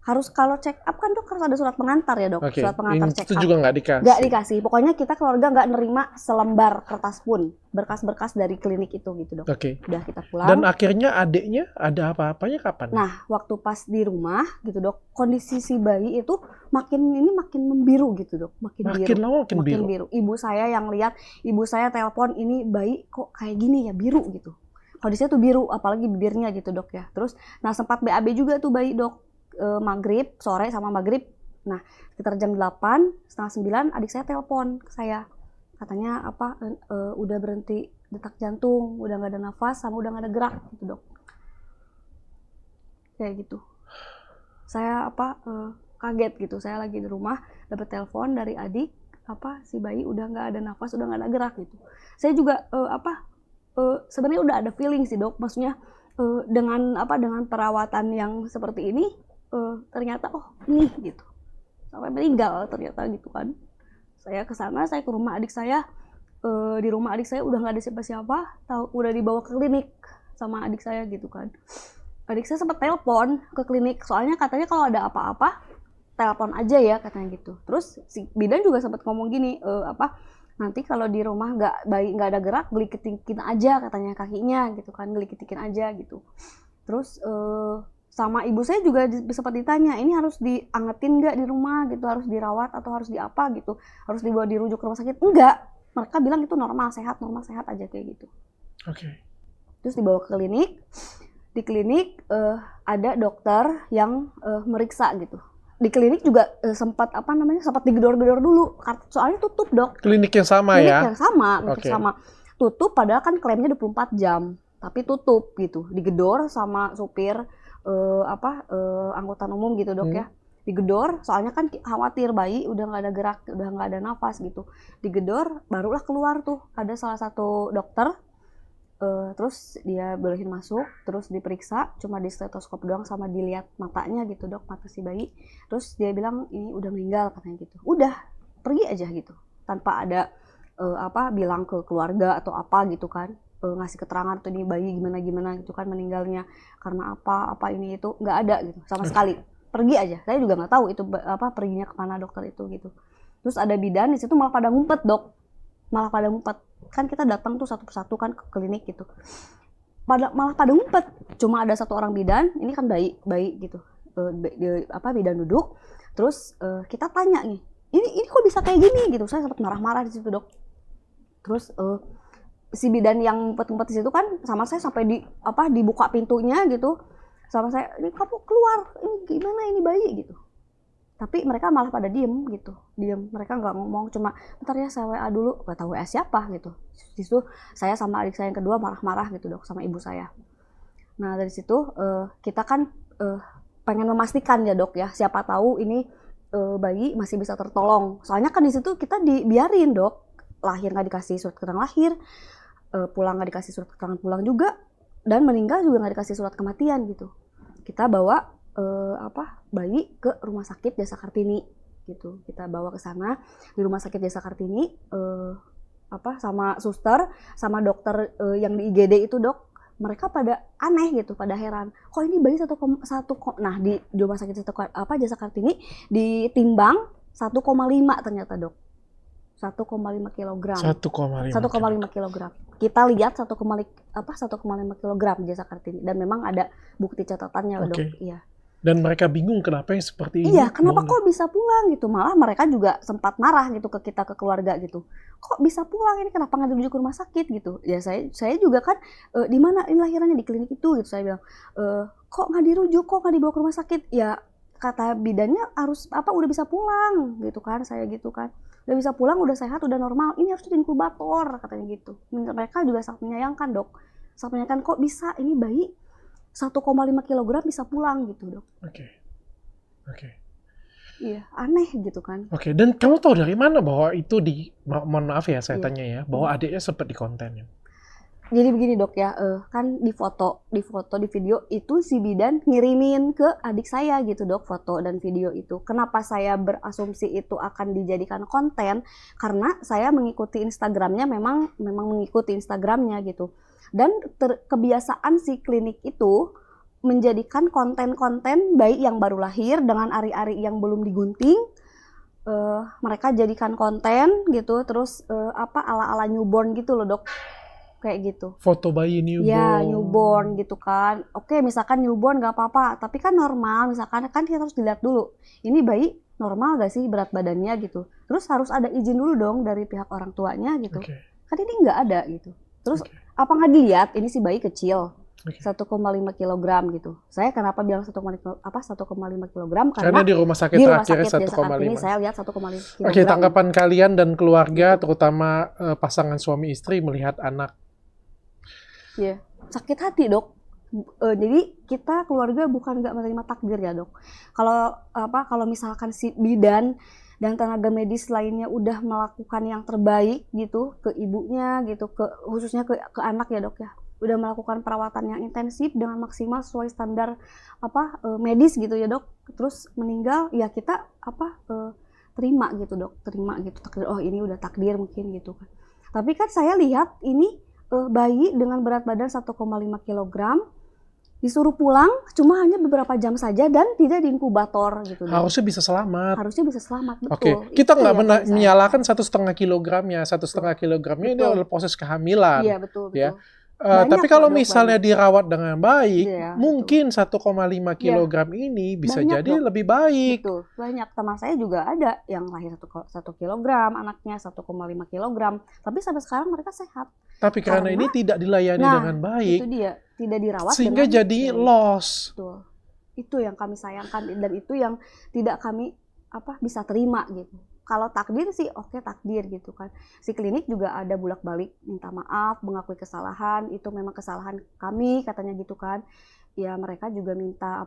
Harus kalau check up kan dok harus ada surat pengantar ya dok, surat pengantar check up. Itu juga nggak dikasih? Nggak dikasih, pokoknya kita keluarga nggak nerima selembar kertas pun, berkas-berkas dari klinik itu gitu dok. Udah kita pulang. Dan akhirnya adiknya ada apa-apanya kapan? Nah waktu pas di rumah gitu dok, kondisi si bayi itu makin membiru gitu dok, makin biru. Ibu saya yang lihat, ibu saya telepon, ini bayi kok kayak gini ya, biru gitu. Kondisinya tuh biru, apalagi bibirnya gitu dok ya. Terus, nah sempat BAB juga tuh bayi dok. Maghrib, sore sama maghrib. Nah, sekitar jam 8, setengah 9, adik saya telepon ke saya. Katanya udah berhenti detak jantung, udah nggak ada nafas, sama udah nggak ada gerak gitu dok. Kayak gitu. Saya kaget gitu. Saya lagi di rumah, dapat telepon dari adik, si bayi udah nggak ada nafas, udah nggak ada gerak gitu. Saya juga sebenarnya udah ada feeling sih dok, maksudnya dengan perawatan yang seperti ini. Ternyata ini gitu sampai meninggal ternyata gitu kan. Saya ke sana, saya ke rumah adik saya, di rumah adik saya udah nggak ada siapa-siapa, udah dibawa ke klinik sama adik saya gitu kan. Adik saya sempat telepon ke klinik, soalnya katanya kalau ada apa-apa telepon aja ya katanya gitu. Terus si bidan juga sempat ngomong gini, nanti kalau di rumah nggak ada gerak, gelikitin aja katanya kakinya gitu kan, gelikitin aja gitu. Terus sama ibu saya juga sempat ditanya, ini harus diangetin nggak di rumah gitu, harus dirawat atau harus diapa gitu, harus dibawa dirujuk ke rumah sakit? Enggak, mereka bilang itu normal sehat aja kayak gitu. Terus dibawa ke klinik, di klinik ada dokter yang meriksa gitu. Di klinik juga sempat digedor-gedor dulu, soalnya tutup dok. Klinik yang sama ya? Klinik yang sama, sama tutup padahal kan klaimnya 24 jam, tapi tutup gitu, digedor sama supir angkutan umum gitu dok ya, digedor soalnya kan khawatir bayi udah nggak ada gerak, udah nggak ada nafas gitu, digedor barulah keluar tuh ada salah satu dokter, terus dia bolehin masuk, terus diperiksa cuma di stetoskop doang sama dilihat matanya gitu dok, mata si bayi, terus dia bilang ini udah meninggal katanya gitu, udah pergi aja gitu tanpa ada bilang ke keluarga atau apa gitu kan. Ngasih keterangan tuh ini bayi gimana gitu kan meninggalnya karena apa ini itu, nggak ada gitu sama sekali, pergi aja. Saya juga nggak tahu itu perginya kemana dokter itu gitu. Terus ada bidan di situ malah pada ngumpet dok, kan kita datang tuh satu persatu kan ke klinik gitu, malah pada ngumpet, cuma ada satu orang bidan, ini kan bayi gitu, bidan duduk, terus kita tanya nih, ini kok bisa kayak gini gitu, saya sempat marah-marah di situ dok. Terus si bidan yang ngumpet-ngumpet di situ kan sama saya sampai dibuka pintunya gitu, sama saya, ini kamu keluar, ini gimana ini bayi gitu. Tapi mereka malah pada diem, mereka nggak ngomong, cuma bentar ya saya WA dulu, nggak tahu WA siapa gitu. Di situ saya sama adik saya yang kedua marah-marah gitu dok sama ibu saya. Nah dari situ kita kan pengen memastikan ya dok ya, siapa tahu ini bayi masih bisa tertolong. Soalnya kan di situ kita dibiarin dok, lahir nggak dikasih surat keterangan lahir, pulang nggak dikasih surat keterangan pulang juga, dan meninggal juga nggak dikasih surat kematian gitu. Kita bawa bayi ke rumah sakit Jasa Kartini gitu. Kita bawa ke sana di rumah sakit Jasa Kartini sama suster sama dokter yang di IGD itu dok, mereka pada aneh gitu, pada heran. Kok ini bayi nah di rumah sakit Jasa Kartini ditimbang 1,5 ternyata dok. 1,5 kilogram. 1,5 kilogram. Kita lihat 1,5 kilogram Jasa Kartini, dan memang ada bukti catatannya dok. Iya. Dan mereka bingung kenapa yang seperti ini. Iya, kenapa kok bisa pulang gitu. Malah mereka juga sempat marah gitu ke kita, ke keluarga gitu. Kok bisa pulang ini, kenapa nggak dirujuk ke rumah sakit gitu. Ya saya juga kan di mana ini lahirannya, di klinik itu gitu. Saya bilang kok nggak dirujuk, kok nggak dibawa ke rumah sakit. Ya kata bidannya harus udah bisa pulang gitu kan, saya gitu kan. Udah bisa pulang, udah sehat, udah normal. Ini harus di inkubator katanya gitu. Mereka juga sangat menyayangkan dok. Sangat menyayangkan kok bisa ini bayi 1,5 kilogram bisa pulang gitu dok. Oke. Iya, aneh gitu kan. Oke, dan kamu tahu dari mana bahwa itu mohon maaf ya saya tanya ya, bahwa adiknya sempat di konten? Jadi begini dok ya, kan di foto, di video itu si bidan ngirimin ke adik saya gitu dok, foto dan video itu. Kenapa saya berasumsi itu akan dijadikan konten? Karena saya mengikuti Instagramnya, memang mengikuti Instagramnya gitu. Dan kebiasaan si klinik itu menjadikan konten-konten bayi yang baru lahir dengan ari-ari yang belum digunting. Mereka jadikan konten gitu, terus ala-ala newborn gitu loh dok. Kayak gitu. Foto bayi newborn. Ya, newborn gitu kan. Oke, misalkan newborn nggak apa-apa, tapi kan normal, misalkan kan kita harus dilihat dulu. Ini bayi normal nggak sih berat badannya gitu. Terus harus ada izin dulu dong dari pihak orang tuanya gitu. Kan ini nggak ada gitu. Terus apa nggak dilihat ini si bayi kecil. 1,5 kilogram gitu. Saya kenapa bilang 1,5 kilogram? Karena di rumah sakit terakhir 1,5. Saya lihat 1,5 kilogram. Oke, tanggapan kalian dan keluarga, terutama pasangan suami istri melihat anak. Iya, sakit hati dok. Jadi kita keluarga bukan nggak menerima takdir ya dok. Kalau misalkan si bidan dan tenaga medis lainnya udah melakukan yang terbaik gitu ke ibunya gitu, khususnya ke anak ya dok ya, udah melakukan perawatan yang intensif dengan maksimal sesuai standar medis gitu ya dok, terus meninggal ya kita terima gitu dok, takdir, oh ini udah takdir mungkin gitu kan. Tapi kan saya lihat ini bayi dengan berat badan 1,5 kilogram disuruh pulang cuma hanya beberapa jam saja dan tidak diinkubator gitu. Harusnya bisa selamat. Harusnya bisa selamat, betul. Oke, kita nggak menyalahkan 1,5 kilogramnya. 1,5 kilogramnya ini adalah proses kehamilan. Iya, betul. Ya. Tapi kalau misalnya dirawat dengan baik, mungkin 1,5 kilogram ini bisa banyak, jadi lebih baik. Betul, banyak. Teman saya juga ada yang lahir 1 kilogram, anaknya 1,5 kilogram. Tapi sampai sekarang mereka sehat. Tapi karena ini tidak dilayani dengan baik, itu dia, tidak dirawat sehingga dengan jadi loss. Betul. Itu yang kami sayangkan dan itu yang tidak kami bisa terima gitu. Kalau takdir sih oke, takdir gitu kan. Si klinik juga ada bolak-balik minta maaf, mengakui kesalahan, itu memang kesalahan kami katanya gitu kan. Ya mereka juga minta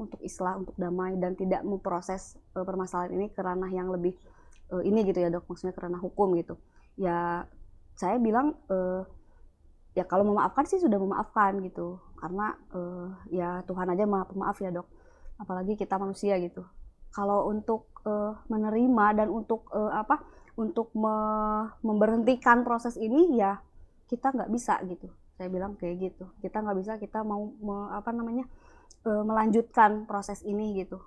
untuk islah, untuk damai dan tidak memproses permasalahan ini ke ranah yang lebih ini gitu ya dok, maksudnya ke ranah hukum gitu. Ya saya bilang ya kalau memaafkan sih sudah memaafkan gitu. Karena ya Tuhan aja maha pemaaf ya dok. Apalagi kita manusia gitu. Kalau untuk menerima dan untuk memberhentikan proses ini ya kita nggak bisa gitu. Saya bilang kayak gitu. Kita nggak bisa, kita mau melanjutkan proses ini gitu.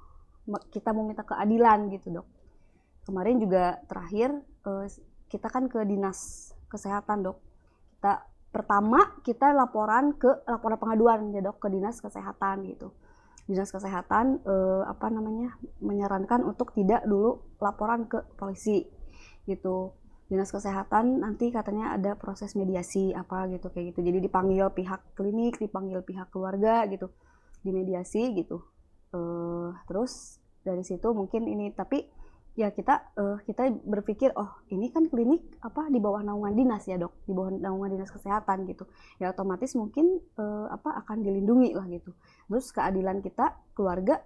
Kita mau minta keadilan gitu dok. Kemarin juga terakhir kita kan ke dinas kesehatan dok. Kita laporan pengaduan ya dok ke dinas kesehatan gitu. Dinas kesehatan menyarankan untuk tidak dulu laporan ke polisi gitu. Dinas kesehatan nanti katanya ada proses mediasi gitu kayak gitu. Jadi dipanggil pihak klinik, dipanggil pihak keluarga gitu, dimediasi gitu. Terus dari situ mungkin ini, tapi ya kita berpikir ini kan klinik di bawah naungan dinas ya dok, di bawah naungan dinas kesehatan gitu ya, otomatis mungkin akan dilindungi lah gitu. Terus keadilan kita keluarga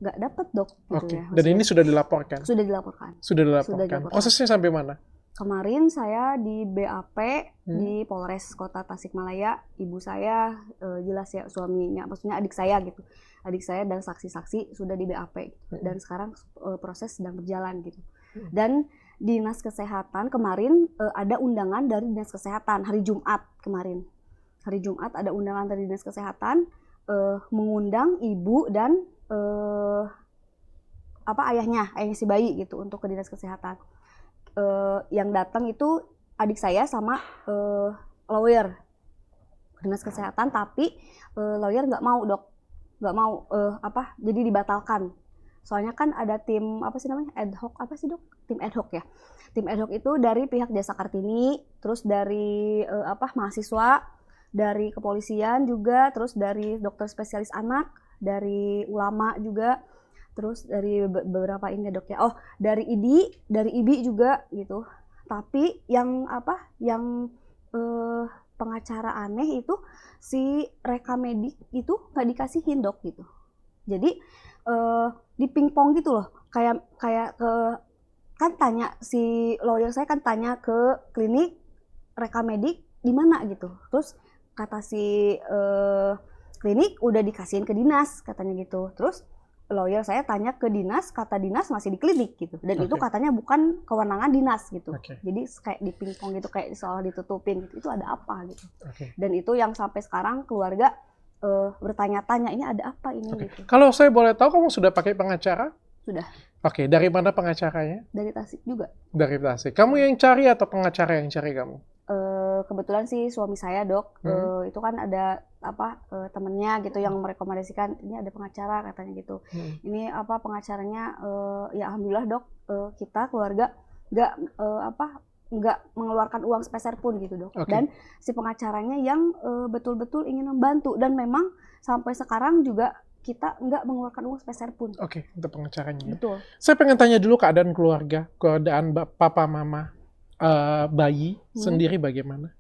nggak dapat dok gitu ya. Dan ini sudah dilaporkan? Sudah dilaporkan. Prosesnya sampai mana? Kemarin saya di BAP di Polres Kota Tasikmalaya, ibu saya jelas ya, suaminya, maksudnya adik saya gitu. Adik saya dan saksi-saksi sudah di BAP gitu. Dan sekarang proses sedang berjalan gitu. Dan Dinas Kesehatan kemarin ada undangan dari Dinas Kesehatan hari Jumat kemarin. Hari Jumat ada undangan dari Dinas Kesehatan mengundang ibu dan ayahnya si bayi gitu untuk ke Dinas Kesehatan. Yang datang itu adik saya sama lawyer Dinas Kesehatan, tapi lawyer nggak mau dok, nggak mau jadi dibatalkan. Soalnya kan ada tim ad hoc dok, tim ad hoc ya. Tim ad hoc itu dari pihak Jasa Kartini, terus dari mahasiswa, dari kepolisian juga, terus dari dokter spesialis anak, dari ulama juga. Terus dari beberapa ini dok ya. Dari IBI juga gitu. Tapi yang pengacara aneh itu si rekamedik itu nggak dikasihin dok gitu. Jadi di pingpong gitu loh. Kayak kan tanya si lawyer saya kan tanya ke klinik rekamedik di mana gitu. Terus kata si klinik udah dikasihin ke dinas katanya gitu. Terus lawyer saya tanya ke dinas, kata dinas masih di klinik gitu, dan itu katanya bukan kewenangan dinas gitu. Jadi kayak di pingpong gitu, kayak seolah ditutupin gitu. Itu ada apa gitu. Dan itu yang sampai sekarang keluarga bertanya-tanya, ini ada apa ini gitu. Kalau saya boleh tahu, kamu sudah pakai pengacara? Sudah. Dari mana pengacaranya? Dari Tasik juga. Dari Tasik. Kamu yang cari atau pengacara yang cari kamu? Kebetulan sih suami saya dok, itu kan ada temennya gitu yang merekomendasikan, ini ada pengacara katanya gitu. Ini pengacaranya ya alhamdulillah dok, kita keluarga nggak mengeluarkan uang sepeser pun gitu dok. Dan si pengacaranya yang betul-betul ingin membantu, dan memang sampai sekarang juga kita nggak mengeluarkan uang sepeser pun. Untuk pengacaranya. Betul. Saya pengen tanya dulu keadaan keluarga, keadaan papa mama bayi sendiri bagaimana?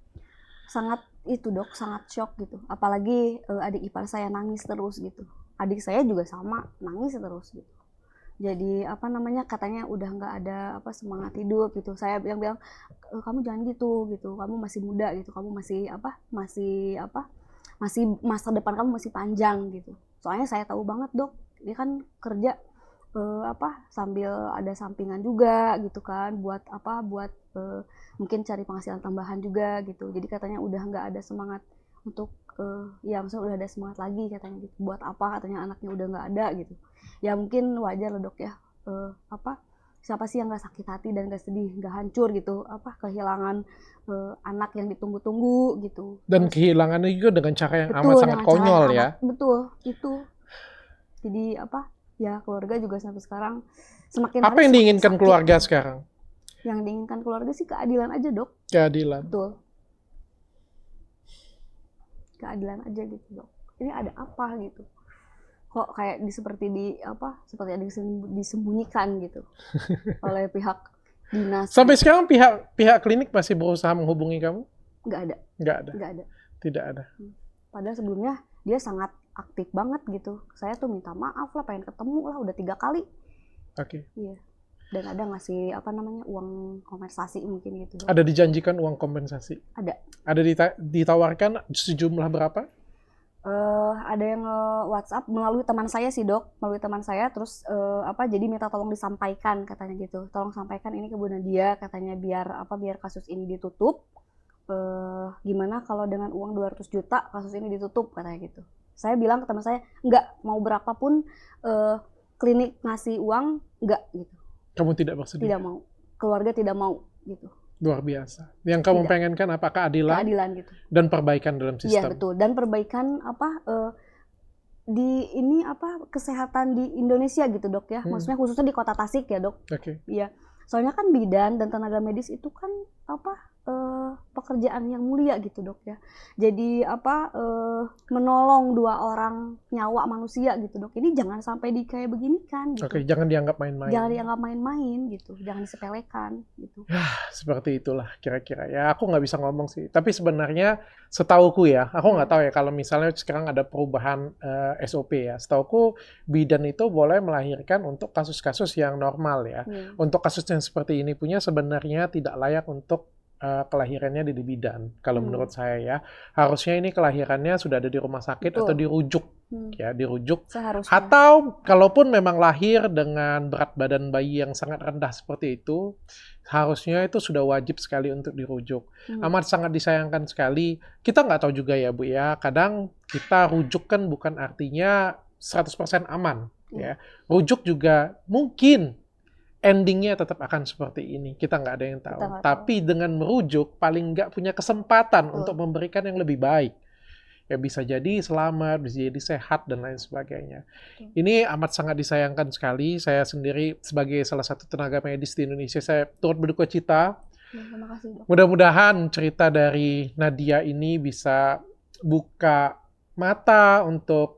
Sangat itu dok, sangat shock gitu. Apalagi adik ipar saya nangis terus gitu. Adik saya juga sama, nangis terus gitu. Jadi katanya udah nggak ada semangat hidup gitu. Saya bilang kamu jangan gitu, kamu masih muda gitu, kamu masih masa depan kamu masih panjang gitu. Soalnya saya tahu banget dok, dia kan kerja sambil ada sampingan juga gitu kan, buat mungkin cari penghasilan tambahan juga gitu. Jadi katanya udah nggak ada semangat untuk ya maksudnya udah ada semangat lagi katanya gitu. Buat apa katanya anaknya udah nggak ada gitu. Ya mungkin wajar lah dok ya. Siapa sih yang nggak sakit hati dan nggak sedih, nggak hancur gitu, kehilangan anak yang ditunggu-tunggu gitu. Dan kehilangannya juga dengan cara yang amat sangat konyol ya. Betul, itu. Jadi ya keluarga juga sampai sekarang semakin. Apa yang diinginkan keluarga sekarang? Yang diinginkan keluarga sih keadilan aja dok. Keadilan. Betul. Keadilan aja gitu dok. Ini ada apa gitu? Kok kayak seperti ada disembunyikan gitu oleh pihak dinas. Sampai sekarang pihak klinik masih berusaha menghubungi kamu? Nggak ada. Tidak ada. Padahal sebelumnya dia sangat aktif banget gitu. Saya tuh minta maaf lah, pengen ketemu lah, udah 3 kali. Oke. Iya. Dan ada ngasih uang kompensasi mungkin gitu. Ada dijanjikan uang kompensasi? Ada. Ada ditawarkan sejumlah berapa? Ada yang WhatsApp melalui teman saya sih dok, melalui teman saya, terus jadi minta tolong disampaikan katanya gitu, tolong sampaikan ini ke Bu Nadia katanya biar kasus ini ditutup. Gimana kalau dengan uang 200 juta kasus ini ditutup katanya gitu. Saya bilang ke teman saya enggak, mau berapapun klinik ngasih uang enggak gitu. Kamu tidak bersedia? Tidak mau, keluarga tidak mau gitu. Luar biasa. Yang kamu pengenkan apa? Keadilan? Keadilan gitu. Dan perbaikan dalam sistem. Iya betul. Dan perbaikan kesehatan di Indonesia gitu dok ya. Maksudnya khususnya di Kota Tasik ya dok. Oke. Iya. Soalnya kan bidan dan tenaga medis itu kan pekerjaan yang mulia gitu dok ya. Jadi menolong 2 orang nyawa manusia gitu dok. Ini jangan sampai kayak begini kan gitu. Oke, jangan dianggap main-main. Jangan dianggap main-main gitu. Jangan disepelekan gitu. Seperti itulah kira-kira. Ya aku nggak bisa ngomong sih. Tapi sebenarnya setauku ya, aku nggak tahu ya kalau misalnya sekarang ada perubahan SOP ya. Setauku bidan itu boleh melahirkan untuk kasus-kasus yang normal ya. Untuk kasus yang seperti ini punya sebenarnya tidak layak untuk kelahirannya di bidan. Kalau menurut saya ya, harusnya ini kelahirannya sudah ada di rumah sakit. Betul. Atau dirujuk. Ya, dirujuk. Seharusnya. Atau kalaupun memang lahir dengan berat badan bayi yang sangat rendah seperti itu, harusnya itu sudah wajib sekali untuk dirujuk. Amat sangat disayangkan sekali. Kita nggak tahu juga ya Bu ya, kadang kita rujuk kan bukan artinya 100% aman. Ya. Rujuk juga mungkin endingnya tetap akan seperti ini. Kita nggak ada yang tahu. Tapi dengan merujuk, paling nggak punya kesempatan untuk memberikan yang lebih baik. Ya bisa jadi selamat, bisa jadi sehat, dan lain sebagainya. Ini amat sangat disayangkan sekali. Saya sendiri sebagai salah satu tenaga medis di Indonesia, saya turut berduka cita. Terima kasih, dok. Mudah-mudahan cerita dari Nadia ini bisa buka mata untuk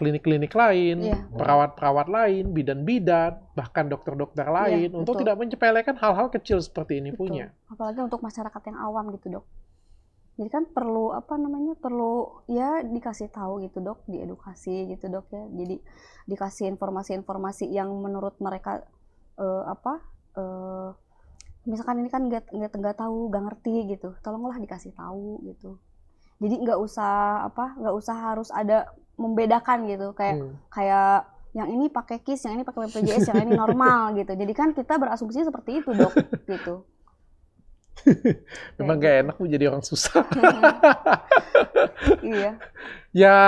klinik-klinik lain, perawat-perawat lain, bidan-bidan, bahkan dokter-dokter lain, untuk tidak menyepelekan hal-hal kecil seperti ini punya. Apalagi untuk masyarakat yang awam gitu dok. Jadi kan perlu perlu ya dikasih tahu gitu dok, diedukasi gitu dok ya. Jadi dikasih informasi-informasi yang menurut mereka misalkan ini kan nggak tahu, nggak ngerti gitu, tolonglah dikasih tahu gitu. Jadi nggak usah harus ada membedakan gitu, kayak yang ini pakai KIS, yang ini pakai BPJS, yang ini normal gitu. Jadi kan kita berasumsi seperti itu dok, gitu. Memang gak enak Bu jadi orang susah. Iya. Ya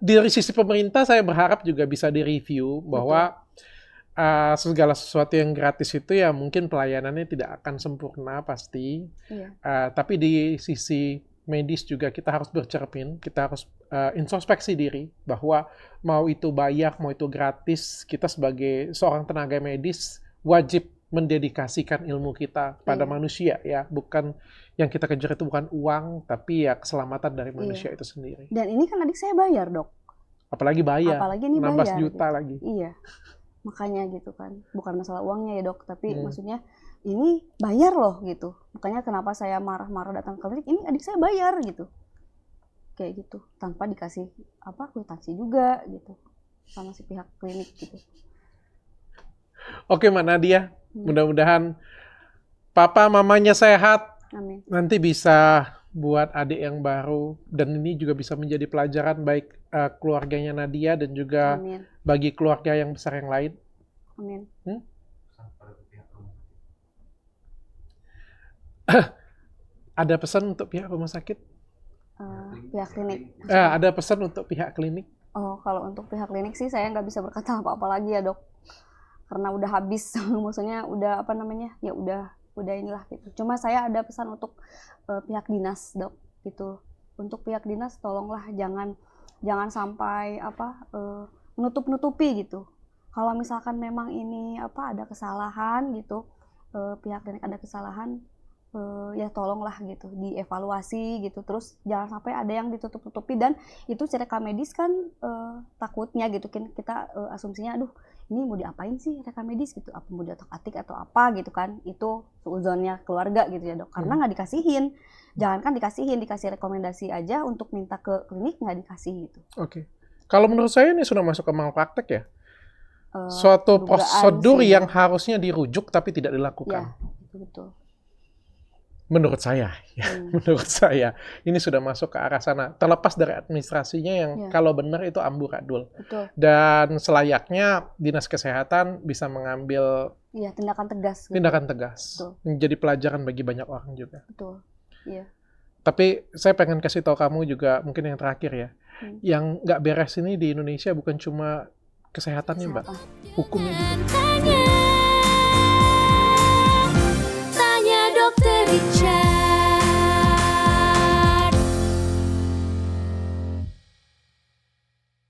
dari sisi pemerintah saya berharap juga bisa direview bahwa segala sesuatu yang gratis itu ya mungkin pelayanannya tidak akan sempurna pasti. Iya. Tapi di sisi medis juga kita harus bercermin, kita harus introspeksi diri bahwa mau itu bayar, mau itu gratis, kita sebagai seorang tenaga medis wajib mendedikasikan ilmu kita pada manusia ya, bukan yang kita kejar itu bukan uang, tapi ya keselamatan dari manusia itu sendiri. Dan ini kan adik saya bayar dok. Apalagi bayar, apalagi ini 16 bayar, juta gitu. Lagi. Iya, makanya gitu kan, bukan masalah uangnya ya dok, tapi maksudnya ini bayar loh gitu. Makanya kenapa saya marah-marah datang ke klinik, ini adik saya bayar gitu. Kayak gitu, tanpa dikasih kwitansi juga gitu sama si pihak klinik gitu. Oke Mbak Nadia, mudah-mudahan papa mamanya sehat. Amin. Nanti bisa buat adik yang baru, dan ini juga bisa menjadi pelajaran baik keluarganya Nadia dan juga bagi keluarga yang besar yang lain. Amin. Ada pesan untuk pihak rumah sakit? Pihak klinik. Ada pesan untuk pihak klinik? Oh, kalau untuk pihak klinik sih saya nggak bisa berkata apa-apa lagi ya, Dok. Karena udah habis, maksudnya udah apa namanya, ya udah inilah gitu. Cuma saya ada pesan untuk pihak dinas, Dok, gitu. Untuk pihak dinas tolonglah jangan sampai menutup-nutupi gitu. Kalau misalkan memang ini ada kesalahan gitu, pihak klinik ada kesalahan, ya tolonglah gitu dievaluasi gitu. Terus jangan sampai ada yang ditutup-tutupi, dan itu rekam medis kan takutnya gitu kan kita asumsinya aduh ini mau diapain sih rekam medis gitu, apa mau diotak-atik atau apa gitu kan, itu suudzonnya keluarga gitu ya, Dok, karena nggak dikasihin. Jangankan dikasih rekomendasi aja, untuk minta ke klinik nggak dikasih gitu. Oke. Kalau menurut saya ini sudah masuk ke malpraktek ya. Suatu prosedur sih, yang harusnya dirujuk tapi tidak dilakukan. Ya, betul. Menurut saya, menurut saya ini sudah masuk ke arah sana. Terlepas dari administrasinya yang kalau benar itu amburadul. Betul. Dan selayaknya dinas kesehatan bisa mengambil tindakan tegas. Gitu. Tindakan tegas. Betul. Menjadi pelajaran bagi banyak orang juga. Betul. Iya. Tapi saya pengen kasih tahu kamu juga mungkin yang terakhir ya. Yang nggak beres ini di Indonesia bukan cuma kesehatannya, Mbak. Hukumnya juga. Tanya Dokter Ica.